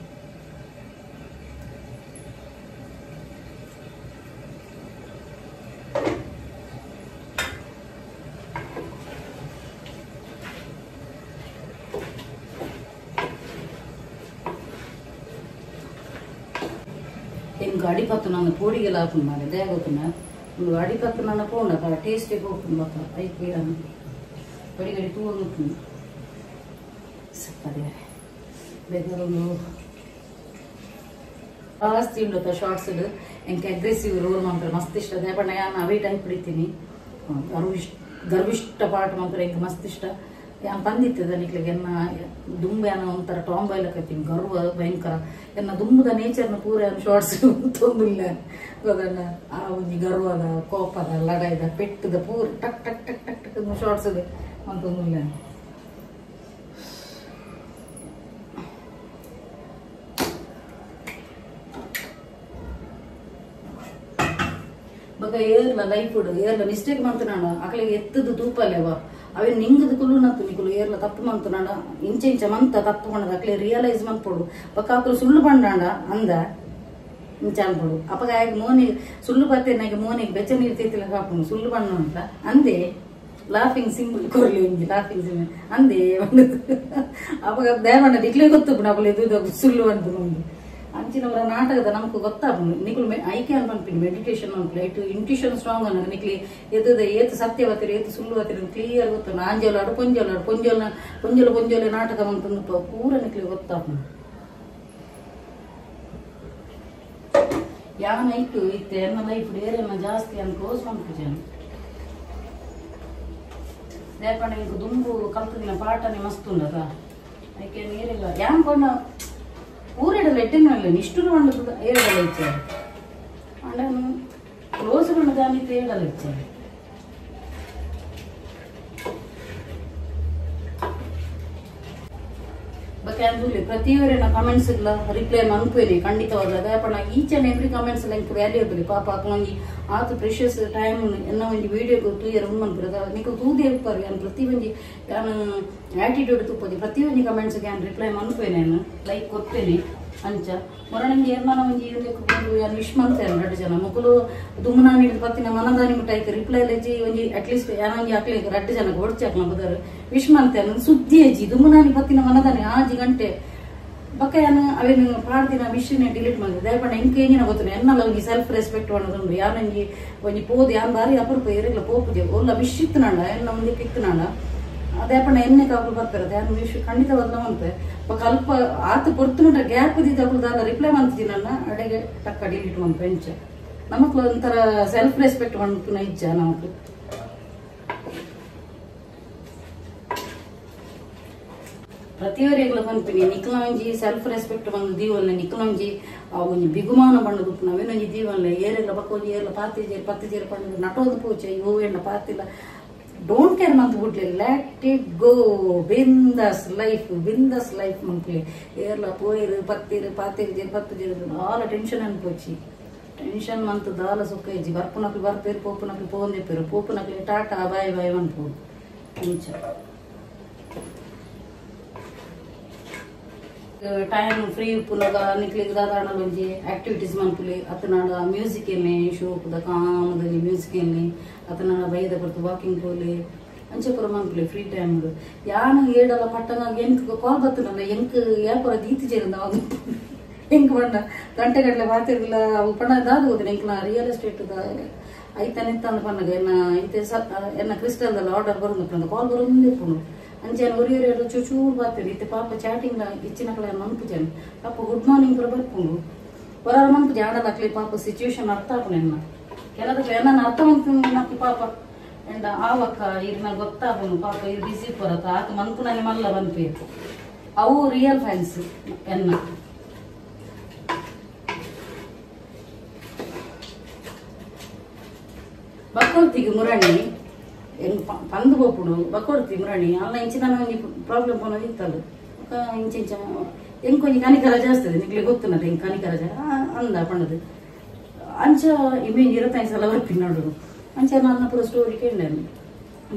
ಅಡಿಪತ್ತು ನಾನು ಪೋಡಿಗೆಲ್ಲ ಹಾಕೊಂಡು ಮಾಡಿ ದೇಗೋತನ ಒಂದು ಅಡಿಪತ್ತು ನನ್ನ ಪೋಂಡ ಟೇಸ್ಟಿಗೆ ಹೋಗ್ತೀನಿ ಬತ್ತ ಐಕೆ ಗಡಿ ಗಡಿ ತೂ ಹೋಗ್ತೀನಿ ಸಪ್ಪದೆ ಬೇಕಾದೊಂದು ಜಾಸ್ತಿ ಉಂಡತ್ತ ಶಾರ್ಟ್ಸ್ ಎಂಕೆ ಅಗ್ರೆಸಿವ್ ರೋಲ್ ಮಾಡ್ತಾರೆ ಮಸ್ತ್ ಇಷ್ಟ ಅದೇ ಬಣ್ಣ ನಾನು ಅವೇ ಟೈಪ್ ಹಿಡಿತೀನಿ ಗರ್ವಿಷ್ಟ ಪಾಠ ಮಾಡ್ತಾರೆ ಎಂಗೆ ಮಸ್ತ್ ಇಷ್ಟ ಯಾನ್ ಬಂದಿತ್ತದ ನಿಕ್ಲಿಗೆ ಎನ್ನ ದುಂಬೆ ಅನ್ನೋ ಒಂಥರ ಟಾಂಬಾಯ್ಲ ಕತ್ತೀನಿ ಗರ್ವ ಭಯಂಕರ ಎನ್ನ ದುಂಬದ ನೇಚರ್ನ ಪೂರ ಶಾರ್ಟ್ಸ್ ತೊಂದಿಲ್ಲ ಅದನ್ನ ಆ ಒಂಜಿ ಗರ್ವದ ಕೋಪದ ಲಡಾಯ್ದ ಪೆಟ್ಟದ ಪೂರ ಟಕ್ ಟಕ್ ಟಕ್ ಟಕ್ ಟಕ್ ಶಾರ್ಟ್ಸ್ ಅಂತೊಂದಿಲ್ಲ ಬಗ ಏರ್ಲ ಲೈಫ್ ಏರ್ಲ ಮಿಸ್ಟೇಕ್ ಮಾಡ್ತೀನಿ ನಾನು ಅಕಲಿಗೆ ಎತ್ತದು ತೂಪಲ್ಲೇವ ಅವೇ ನಿಂಗದ ಕುಲ್ಲು ನತ್ತು ನಿಕುಲು ಏರ್ಲ ತಪ್ಪು ಮಂತು ನಾಡ ಇಂಚ ಇಂಚ ಮಂತ ತಪ್ಪು ಮಾಡದ ಅಕ್ಲೆ ರಿಯಲೈಸ್ ಮಂತ್ಪೊಡು ಬಕ್ಕ ಅಕಲು ಸುಳ್ಳು ಬಂಡಾಂಡ ಅಂದ ಇಂಚ ಅನ್ಪೊಡು ಅಪ್ಪಗ ಮೋನಿಗೆ ಸುಳ್ಳು ಬತ್ತೇನಾಗ ಮೋನಿಗೆ ಬೆಚ್ಚ ನೀರು ತೇತಿಲ್ಲ ಕಾಪುನು ಸುಳ್ಳು ಬಣ್ಣ ಅಂತ ಅಂದೆ ಲಾಫಿಂಗ್ ಸಿಂಬಲ್ ಕೊರ್ಲಿ ಉಂಜಿ ಲಾಫಿಂಗ್ ಸಿಂಬಲ್ ಅಂದೆ ಅಪ್ಪಗ ದೇವಣ್ಣ ನಿಕ್ಲೆ ಗೊತ್ತು ಅಪ್ಪಲು ಇದು ಸುಳ್ಳು ಅಂತ ಉಂಟು ಅಂಚಿನವರ ನಾಟಕದ ನಮಗೂ ಗೊತ್ತಾಗ ನಿಕುಲು ಐಕೆ ಅನ್ಪನ್ಪಿನಿ ಮೆಡಿಟೇಷನ್ ಅನ್ಪು ಐಟು ಇಂಟ್ಯೂಷನ್ ಸ್ಟ್ರಾಂಗ್ ಅನ್ನ ನಿಕ್ಲಿ ಎದ್ದದ ಏತ್ ಸತ್ಯವತ್ತಿರ ಏತ್ ಸುಳ್ಳು ಹತ್ತಿರ ಕ್ಲಿಯರ್ ಗೊತ್ತ ಆಂಜೋಲಾಡು ಪೊಂಜೋಲಾಡು ಪೊಂಜೋಲೆ ನಾಟಕ ಅಂತಂದು ಪೂರ ನಿಕ್ಲಿ ಗೊತ್ತಾಗ ಯಾನ ಇಟ್ಟು ಇತ್ತೆ ಎನ್ನ ಲೈಫ್ ಏರೆಲ್ಲ ಜಾಸ್ತಿ ಅನ್ ಕ್ಲೋಸ್ ಮಾಡ್ತಿದ್ದೆ ದೇಪಣ್ಣ ಇಂಕ ದುಂಬು ಕಲ್ತದಿನ ಪಾಠನೆ ಮಸ್ತ್ ಉಂಡದ ಐಕೆ ಏರಿಲ್ಲ ಯಾನ್ ಕೊಂಡ ಊರೆಡಲ್ಲ ಎಟ್ಟಿನಲ್ಲ ನಿಷ್ಠುರ ಬಂಡದ ಏರಡಲ್ಲ ಇಚ್ಚಾರು ಅಂಡನು ಕ್ಲೋಸ್ ಬಂಡದ ಅನಿತ ಏಡಲ್ಲ ಇಚ್ಚಾರು ಬಕ್ಕೆ ಪ್ರತಿಯೊಬ್ಬರ ಕಮೆಂಟ್ಸ್ ಇಲ್ಲ ರಿಪ್ಲೈ ಅನ್ಪೇರಿ ಖಂಡಿತವಾದ ಅದೇಪಣ್ಣ each and every comments like valuable ಪಾಪ ಅಕ್ಲೊಂಗಿ ಆತು ಪ್ರೆಷಿಯಸ್ ಟೈಮ್ ಎನ್ನ ಒಂಜಿ ವಿಡಿಯೋ ತೂಯರ್ ಉಮ್ಮನ್ಪುರದ ನಿಕು ತೂದೇ ಉಪ್ಪರು ಯಾನ್ ಪ್ರತಿ ಒಂಜಿ ಯಾನ್ ಆಟಿಟ್ಯೂಡ್ ತುಪ್ಪದಿ ಪ್ರತಿ ಒಂಜಿ ಕಮೆಂಟ್ಸ್ ಯಾನ್ ರಿಪ್ಲೈ ಮನ್ಪೇನೆ ಲೈಕ್ ಕೊಡ್ತೇನೆ ಅಂಚ ಮೊರಣಿಂಗೆ ಏರ್ಮಾನ ಒಂಜಿ ಯಾನ್ ವಿಶ್ ಮಾಡ್ತೇನೆ 2 ಜನ ಮಕ್ಕಳು ದುಮ್ಮನ ನೀಡಿದ ಪತ್ತಿನ ಮನದಾನಿ ಮುಟ್ಟ ಆಯ್ತು ರಿಪ್ಲೈ ಲೆಜ್ಜಿ ಒಂಜಿ ಅಟ್ಲೀಸ್ಟ್ ಯಾನ ಒಂಜಿ ಹಾಕ್ಲಿಕ್ಕೆ 2 ಜನ ಹೊಡ್ಚಾಕ್ಲ ಬದರ್ ವಿಶ್ ಮಾಡ್ತೇನೆ ಸುದ್ದಿ ಅಜ್ಜಿ ದುಮ್ಮನಾನಿ ಪತ್ತಿನ ಮನದಾನಿ ಆಜಿ ಗಂಟೆ ಬಕ್ಕ ಯಾನು ಅವೇನು ಪಾಡ್ದಿನ ವಿಶ್ನೇ ಡಿಲೀಟ್ ಮಾಡಿದೆ ದಯಪಣ್ಣ ಎಂಕ ಏನಿನ ಗೊತ್ತಿಲ್ಲ ಎನ್ನಲ್ಲ ಒಂಜಿ ಸೆಲ್ಫ್ ರೆಸ್ಪೆಕ್ಟ್ ಅನ್ನೋದುಂಡು ಯಾನಂಜಿ ಒಂಜಿ ಪೋದು ಯಾನ್ ಬಾರಿ ಅಪರೂಪ ಏರಿಲ್ಲ ಪೋಪುಜೆ ಒಲ್ಲ ವಿಶ್ ಇತ್ತನಾಂಡ ಎನ್ನ ಒಂದಿ ಇತ್ತನಾಂಡ ಅದೇಪಣ್ಣ ಎಣ್ಣೆ ಕಾಪು ಬರ್ತಾರೆ ಯಾರು ವಿಶ್ ಖಂಡಿತವಾದ ಮಂತೆ ಬಕ್ಕ ಅಲ್ಪ ಆತ ಪೊರ್ತುನುಂಟ ಗ್ಯಾಪ್ ಇದ್ದಿದ್ದಾಗಲ್ದಾದ ರಿಪ್ಲೈ ಮಾಡ್ತಿದ್ದೀನಿ ನನ್ನ ಅಡೆಗೆ ಟಕ್ಕ ಡಿಲೀಟ್ ಮಂತ ಎಂಚ ನಮಕ್ಲು ಒಂಥರ ಸೆಲ್ಫ್ ರೆಸ್ಪೆಕ್ಟ್ ಮಾಡ್ತು ಇಜ್ಜ ನಮಕ್ ಪ್ರತಿಯೊರಿಗೆಲ್ಲ ಬಂದ್ಪಿನಿ ನಿಕ್ಲಂಜಿ ಸೆಲ್ಫ್ ರೆಸ್ಪೆಕ್ಟ್ ಬಂದು ದೀವಲ್ಲೆ ನಿಕ್ಲಂಜಿ ಒಂಜಿ ಬಿಗುಮಾನ ಬಂಡದು ನಾವೇನೊಂಜಿ ದೀವಲ್ಲೆ ಏರೆಲ್ಲ ಬಕ್ಕೊಂಜಿ ಏರ್ಲ ಪತ್ತಿಜೇರು ಪಂಡ ನಟೋದು ಪೂಚೆ ಇವು ಎಣ್ಣ ಪಾತಿಲ್ಲ ಡೋಂಟ್ ಕೇರ್ ಮಂತ್ ಬಿಡ್ಲಿ ಲೆಟ್ ಇಟ್ ಗೋ ಬಿಂದಸ್ ಲೈಫ್ ಮಂತ್ಲಿ ಏರ್ಲ ಪೋಯಿರು ಪತ್ತಿರು ಪಾತಿರು ಆಲ ಟೆನ್ಷನ್ ಅನ್ಪೋಚಿ ಟೆನ್ಷನ್ ಮಂತ್ ದಾಲ ಸುಖ ಇಜ್ಜಿ ಬರ್ಪುನಕ್ಲಿ ಬರ್ಪೇರು ಪೋಪುನಕ್ಲಿ ಪೋಂದಿಪ್ಪೇರು ಪೋಪುನಕ್ಲಿ ಟಾಟಾ ಬಾಯ್ ಅನ್ಪೋಡು ಅಂಚ ಟೈಮ್ ಫ್ರೀ ಪುನಗ ನಿಕ್ಲಿಗೆ ದಾದಾಡಲು ಒಂಜಿ ಆಕ್ಟಿವಿಟೀಸ್ ಮನ್ಪುಲಿ ಅತನಾಡ ಮ್ಯೂಸಿಕ್ ಎಲ್ಲಿ ಶೋ ಪುದ ಕಾಮದಲ್ಲಿ ಮ್ಯೂಸಿಕ್ ಎಲ್ಲಿ ಅತನಾಡ ಬೈದ ಕೊಡ್ತು ವಾಕಿಂಗ್ ಪೋಲಿ ಅಂಚೆ ಪುರ ಮನ್ಪುಲಿ ಫ್ರೀ ಟೈಮ್ ಯಾನು ಏಡಲ್ಲ ಪಟ್ಟಂಗ ಎಂಕ್ ಕಾಲ್ ಬತ್ತನಲ್ಲ ಎಂಕ್ ಯಾಪುರ ದೀತಿ ಜೇರಿಂದ ಎಂಕ್ ಬಂಡ ಗಂಟೆಗಟ್ಟಲೆ ಮಾತಿರ್ಲಿಲ್ಲ ಅವು ಪಣ್ಣ ದಾದ ಹೋದ್ರೆ ಎಂಕ್ ನಾ ರಿಯಲ್ ಎಸ್ಟೇಟ್ ಐತನಿತ್ತ ಪಣ್ಣಗ ಎನ್ನ ಕ್ರಿಸ್ಟಲ್ದಲ್ಲ ಆರ್ಡರ್ ಬರೋದು ಕಾಲ್ ಬರೋದೇ ಪುಣು ಅಂಚೆನ ಒರಿಯೊರಿಯರು ಚೂಚೂರು ಬರ್ತೀರಿ ಇತ್ತೆ ಪಾಪ ಚಾಟಿಂಗ್ ಇಚ್ಚಿನ ಕಡೆ ಮನ್ಪುಜನ್ ಪಾಪ ಗುಡ್ ಮಾರ್ನಿಂಗ್ ಪುರ ಬರ್ಪುಂಡು ಹೊರ ಮನ್ಪುಜಿ ಆಡಲಾಕ್ಲಿ ಪಾಪ ಸಿಚುವೇಶನ್ ಅರ್ಥ ಆಪುನ ಎನ್ನ ಕೆಲದಕ್ಕೆ ಎನ್ನ ಅರ್ಥ ಮಂತು ಪಾಪ ಎಂಡ ಆವಕ್ಕ ಇರ್ನ ಗೊತ್ತಾಪುನು ಪಾಪ ಇದು ಬಿಸಿ ಬರತ್ತ ಆತ ಮನ್ಪುನಲ್ಲಿ ಮಲ್ಲ ಬಂದ್ಬೇಕು ಅವು ರಿಯಲ್ ಫ್ಯಾನ್ಸ್ ಎನ್ನ ಬಕ್ಕೊಳ್ತಿಗೆ ಮುರಣಿ పందు పోపుడు బకొడుతి మురణి అలా ఇంచిన ప్రాబ్లం పోనది ఇత్తలు ఇంచ ఇంకొంచెం కనికర చేస్తుంది నీకు ಗೊತ್ತುన్నది ఇంక కనికర అంద పండదు ಅಂಚ ಇಮೇಜ್ ಇರತ್ತೈದು ಸಲ ಬರ್ಪಿನೋಡು ಅಂಚ ನನ್ನ ಪೂರ ಸ್ಟೋರಿ ಕೇಳಿದೆನು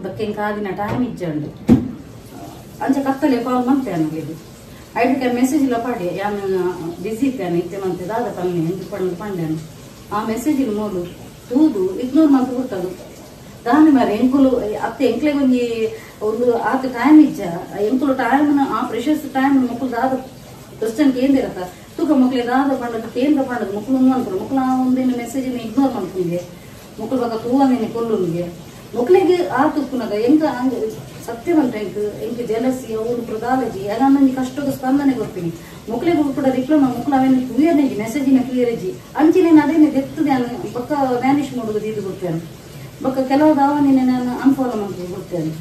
ಬಕ್ಕೆಂಗೆ ಕಾದಿನ ಟೈಮ್ ಇಜ್ಜಂಡು ಅಂಚ ಕತ್ತಲೆ ಕಾಲ್ ಮಾಡ್ತೆ ನನಗೆ ಐದಕ್ಕೆ ಮೆಸೇಜ್ ಇಲ್ಲ ಪಾಡಿ ಯಾನು ಬಿಸಿ ಇತ್ತೇನೆ ಇತ್ತೇನಂತೆ ದಾದ ಪಲ್ಲೆ ಎಂದು ಪಂಡ್ಯಾನು ಆ ಮೆಸೇಜ್ ನೋಡು ತೂದು ಇಗ್ನೋರ್ ಮಾಡ್ತು ಬಿಡ್ತದು ದಾನಿ ಮಾರೆ ಎಂಕುಲು ಅತ್ತೆ ಎಂಕ್ಲೆಗೆ ಒಂದು ಆತ ಟೈಮ್ ಇಜ್ಜ ಎಂಕುಲು ಟೈಮ್ ಆ ಪ್ರೆಷಸ್ ಟೈಮ್ ಮಕ್ಕಳು ದಾದ ಕ್ವಶನ್ ಕೇಂದಿರತ್ತ ತೂಕ ಮಕ್ಳಿಗೆ ದಾದ ಪಂಡದ ಕೇಂದ್ರ ಪಂಡದ ಮಕ್ಕಳು ಅನ್ಕೊಳ್ಳು ಮಕ್ಕಳು ಆ ಒಂದಿನ ಮೆಸೇಜಿನ ಇಗ್ನೋರ್ ಮಾಡ್ಕೊಂಡೆ ಮಕ್ಕಳು ಬಕ್ಕ ತೂವನೇನೆ ಕೊಲ್ಲುನಿಗೆ ಮಕ್ಕಳಿಗೆ ಆ ತುಪ್ಪುನಗ ಎಂಕ ಸತ್ಯವಂತ ಎಂಕ ಜಲಸಿ ಅವ್ರು ಪ್ರದಾಲಜಿ ನನ್ನ ಕಷ್ಟದ ಸ್ಪಂದನೆ ಕೊಡ್ತೀನಿ ಮಕ್ಕಳಿಗೆ ಕೂಡ ಡಿಪ್ಲೊಮಾ ಮಕ್ಕಳು ಅವೇನು ಕ್ಲಿಯರ್ನೇಜಿ ಮೆಸೇಜಿನ ಕ್ಲಿಯರೇಜಿ ಅಂಚಿನೇನು ಅದೇನೆ ದೆತ್ತದೆ ಬಕ್ಕ ವ್ಯಾನಿಷ್ ಮಾಡೋದು ಇದು ಕೊಡ್ತೇನೆ ಬಕ್ಕ ಕೆಲವು ದಾವನಿನ ನಾನು ಅನ್ಫಾಲೋ ಮಾಡ್ತೀನಿ ಕೊಡ್ತೇನೆ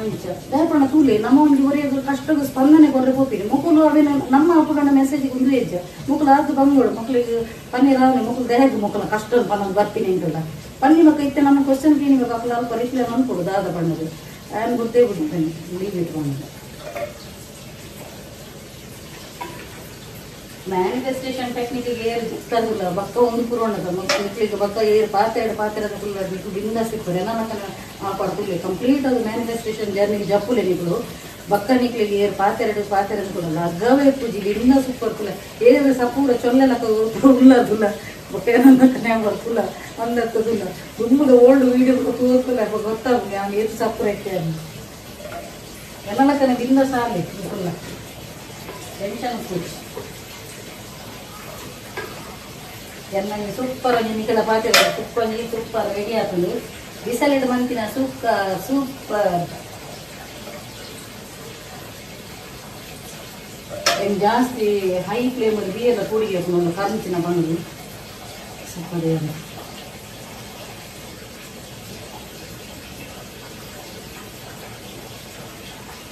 ಅಂಚ ದಯಪಣ ತೂಲೆ ನಮ್ಮ ಒಂದು ಒರೆಯೋದು ಕಷ್ಟದ ಸ್ಪಂದನೆ ಕೊಡ್ರೆ ಹೋಗ್ತೀನಿ ಮಕ್ಕಳು ಅವೇನು ನಮ್ಮ ಅಪ್ಪಗಣ್ಣ ಮೆಸೇಜಿಗೆ ಒಂದು ಹೆಜ್ಜ ಮಕ್ಕಳು ಅದು ಬಂಗೋಳು ಮಕ್ಕಳಿಗೆ ಪನ್ನೀರ್ ಆದ್ರೆ ಮಕ್ಕಳು ದೇಹದ ಮಕ್ಕಳು ಕಷ್ಟದ ಪನ್ನೋದು ಬರ್ತೀನಿ ಅಂತಲ್ಲ ಪನ್ನಿ ಮಕ್ಕ ಇತ್ತೆ ನಮ್ಮ ಕ್ವಶನ್ ಕೇಳಿ ಮಕ್ಕಳು ಅಲ್ಪ ರಿಪ್ಲೈ ಅನ್ಕೊಡು ದಾದ ಬಣ್ಣದು ಆ್ಯನ್ ಗೊತ್ತೇ ಬಿಡ್ತೇನೆ ಲೀವ್ ಇಟ್ಕೊಂಡು ಮ್ಯಾನಿಫೆಸ್ಟೇಷನ್ ಟೆಕ್ನಿಕ್ಗೆ ಏರ್ ಸಿಗ್ತದಿಲ್ಲ ಬಕ್ಕ ಒಂದು ಪುರೋಣದ ಮಕ್ಕಳಿಗೆ ಬಕ್ಕ ಏರ್ ಪಾತ್ರದ ಫುಲ್ ಬಿಟ್ಟು ಬಿಂದ ಸಿಗ್ತದೆ ನನ್ನ ಪಡ್ತಿಲ್ಲ ಕಂಪ್ಲೀಟ್ ಅದು ಮ್ಯಾನಿಫೆಸ್ಟೇಷನ್ ಜರ್ನಿಗೆ ಜಪ್ಪುಲೆ ನಿಗಳು ಬಕ್ಕ ನಿಕ್ಲಿಗೆ ಏರ್ ಪಾತೆರಡು ಕೊಡಲ್ಲ ಅಗ್ಗವೇ ಪೂಜಿ ಬಿಂದ ಸುಪ್ಪರ್ತಿಲ್ಲ ಏರ್ ಸಪೂರ ಚೊಲ್ಲೆಲ್ಲ ಉಲ್ಲದುಲ್ಲ ಬೊಟ್ಟೆನಂದ ಕನ್ಯಾ ಬರ್ತಿಲ್ಲ ಒಂದಕ್ಕದಿಲ್ಲ ತುಂಬದ ಓಲ್ಡ್ ವೀಡಿಯೋ ತೋರ್ತಿಲ್ಲ ಗೊತ್ತಾಗುತ್ತೆ ಅವ್ನು ಎಷ್ಟು ಸಪ್ರೇಟ್ ಎಲ್ಲ ಕನೆ ಬಿಂದ ಸಾಲಿ ಇಲ್ಲ ಟೆನ್ಷನ್ ಪೂಜಿ ಎನ್ನಂಗೆ ಸೂಪರ್ ನಿಕಲ ಪಾತ್ರೆ ಸೂಪರ್ ರೆಡಿ ಆಗ್ತದೆ ಬಿಸಲಿಡು ಮಂತಿನ ಸೂಪರ್ ಏನು ಜಾಸ್ತಿ ಹೈ ಫ್ಲೇಮಲ್ಲಿ ಬೀಯಲ್ಲ ಕೂಡಿಗೆ ಒಂದು ಕರಂಚಿನ ಬಂದು ಸೂಪರ್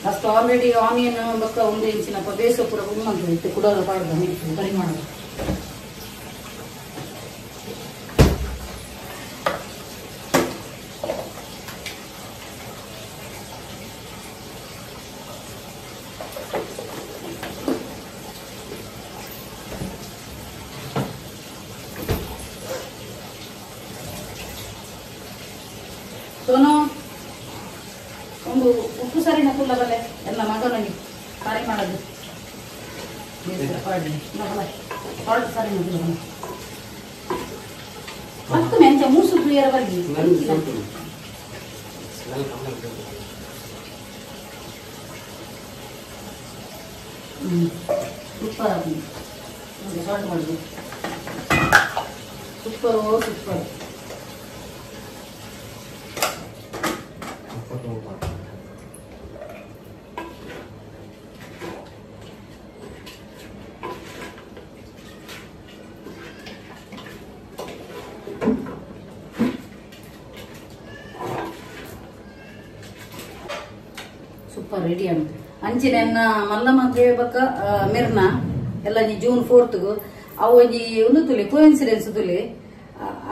ಫಸ್ಟ್ ಆಲ್ರೆಡಿ ಆನಿಯನ್ ಬಕ್ಕ 1 ಇಂಚಿನ ಬೇಸ ಪೂರ ಉಮ್ಮಂತ ಕುಡೋದು ಪಾಡ್ದ ಕರಿ ಮಾಡೋದು ಸೋನು ಒಂದು ಉಪ್ಪು ಸರಿನ ಫುಲ್ಲ ಬಲ್ಲೆ ಎಲ್ಲ ಮಗನಿಗೆ ಕರಿ ಮಾಡೋದು ಹೊರಟು ಸರಿ ಮತ್ತು ಮೆಂಚ ಮೂಸು ಕ್ಲಿಯರ್ವರೆಗೆ ಸೂಪರ್ ಆಗಿ ಸಾಲ್ಟ್ ಮಾಡೋದು ಸೂಪರ್ ಸೂಪರ್ ರೆಡಿ ಆಗುತ್ತೆ ಅಂಚಿನ ಮಲ್ಲಮ್ಮಗೆ ಬಕ್ಕ ಮಿರ್ನ ಎಲ್ಲ ಜೂನ್ 4th ಅವು ಒಂದು ತುಲಿ ಕೋಇನ್ಸಿಡೆನ್ಸ್ ತುಲಿ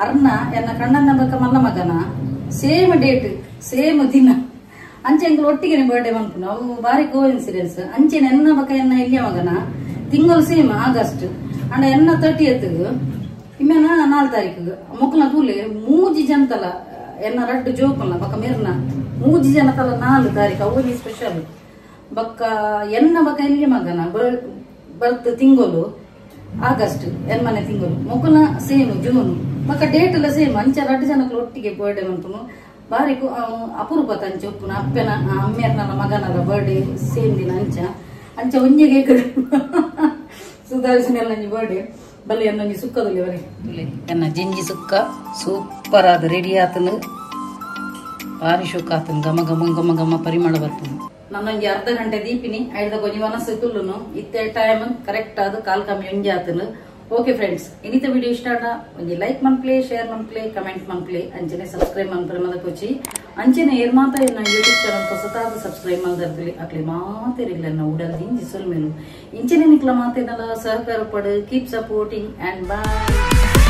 ಅರ್ನ ಎನ್ನ ಕಣ್ಣನ್ನ ಬಕ್ಕ ಮಲ್ಲಮಗನ ಸೇಮ್ ಡೇಟ್ ಸೇಮ್ ದಿನ ಅಂಚೆ ಎಂಗಳು ಒಟ್ಟಿಗೆ ಬರ್ಡೇ ಮನ್ಪುನ ಅವು ಬಾರಿ ಕೋಇನ್ಸಿಡೆನ್ಸ್ ಅಂಚಿನ ಎನ್ನ ಬಕ್ಕ ಎನ್ನ ಇಲ್ಲಿಯ ಮಗನ ತಿಂಗಳು ಸೇಮ್ ಆಗಸ್ಟ್ ಅಂಡ ಎನ್ನ 30th ಇಮ್ಮೆನ 4 ತಾರೀಕು ಮುಕ್ಕಲ ತೂಲೆ ಮೂಜಿ ಜಂತಲ ಎನ್ನ ರಡ್ಡು ಜೋಕಲ್ಲ ಬಕ್ಕ ಮಿರ್ನ ಮೂಜಿ ಜನತಲ 4 ತಾರೀಕು ಅವನಿ ಸ್ಪೆಷಲ್ ಬಕ್ಕ ಎನ್ನ ಬಕ್ಕ ಇಲ್ಲಿಯ ಮಗನ ಬರ್ತ್ ತಿಂಗಳು ಆಗಸ್ಟ್ ಎನ್ಮನೆ ತಿಂಗಳು ಮುಕ್ಕಲ ಸೇಮ್ ಜೂನ್ ಬಕ್ಕ ಡೇಟ್ ಎಲ್ಲ ಸೇಮ್ ಅಂಚ 2 ಜನಕ್ಕೆ ಒಟ್ಟಿಗೆ ಬರ್ಡೇ ಮನ್ಪುನು ಬಾರಿ ಅಪರೂಪ ತಂಚ ಉಪ್ಪುನ ಅಪ್ಪನ ಅಮ್ಮೆರ್ನ ಮಗನದ ಬರ್ಡೇ ಸೇಮ್ ದಿನ ಅಂಚ ಒಂಜಿಗೆ ಸುಧಾರಿಸಿನೆಲ್ಲ ಬರ್ಡೇ ಬಲ್ಲಿ ಎನ್ನ ಸುಕ್ಕದಲ್ಲಿ ಬರೀ ಎನ್ನ ಜಿಂಜಿ ಸುಕ್ಕ ಸೂಪರ್ ಆದ ರೆಡಿ ಆತನು ಭಾರಿ ಶೋಕ ಆತನು ಘಮ ಪರಿಮಳ ಬರ್ತದೆ ನನ್ನೊಂದು ಅರ್ಧ ಗಂಟೆ ದೀಪಿನಿ ಐದ ಕೊಂಚ ಮನಸ್ಸು ತುಳ್ಳುನು ಇತ್ತೆ ಟೈಮ್ ಕರೆಕ್ಟ್ ಆದ ಕಾಲ್ ಕಮ್ಮಿ ಒಂಜಿ ಆತನು ಓಕೆ ಫ್ರೆಂಡ್ಸ್ ಇನ್ನಿತ ವಿಡಿಯೋ ಇಷ್ಟ ಆಡ ಒಂಜಿ ಲೈಕ್ ಮನ್ಪ್ಲೆ ಶೇರ್ ಮನ್ಪ್ಲೆ ಕಮೆಂಟ್ ಮನ್ಪ್ಲೆ ಅಂಚನೆ ಸಬ್ಸ್ಕ್ರೈಬ್ ಮನ್ಪರೆ ಮದಕೊಚ್ಚಿ ಅಂಚನೆ ಏರ್ ಮಾತ ನನ್ನ ಯೂಟ್ಯೂಬ್ ಚಾನಲ್ ಹೊಸತಾದ ಸಬ್ಸ್ಕ್ರೈಬ್ ಮಲ್ದರ್ದಲ್ಲಿ ಅಕ್ಲೆ ಮಾತೇರಿಲ್ಲ ನಾವು ಉಡಲ್ ಹಿಂದಿ ಸುಲ್ಮೇಲು ಇಂಚನೆ ನಿಕ್ಲ ಮಾತೇನಲ್ಲ ಸಹಕಾರ ಪಡು ಕೀಪ್ ಸಪೋರ್ಟಿಂಗ್ ಅಂಡ್ ಬಾಯ್.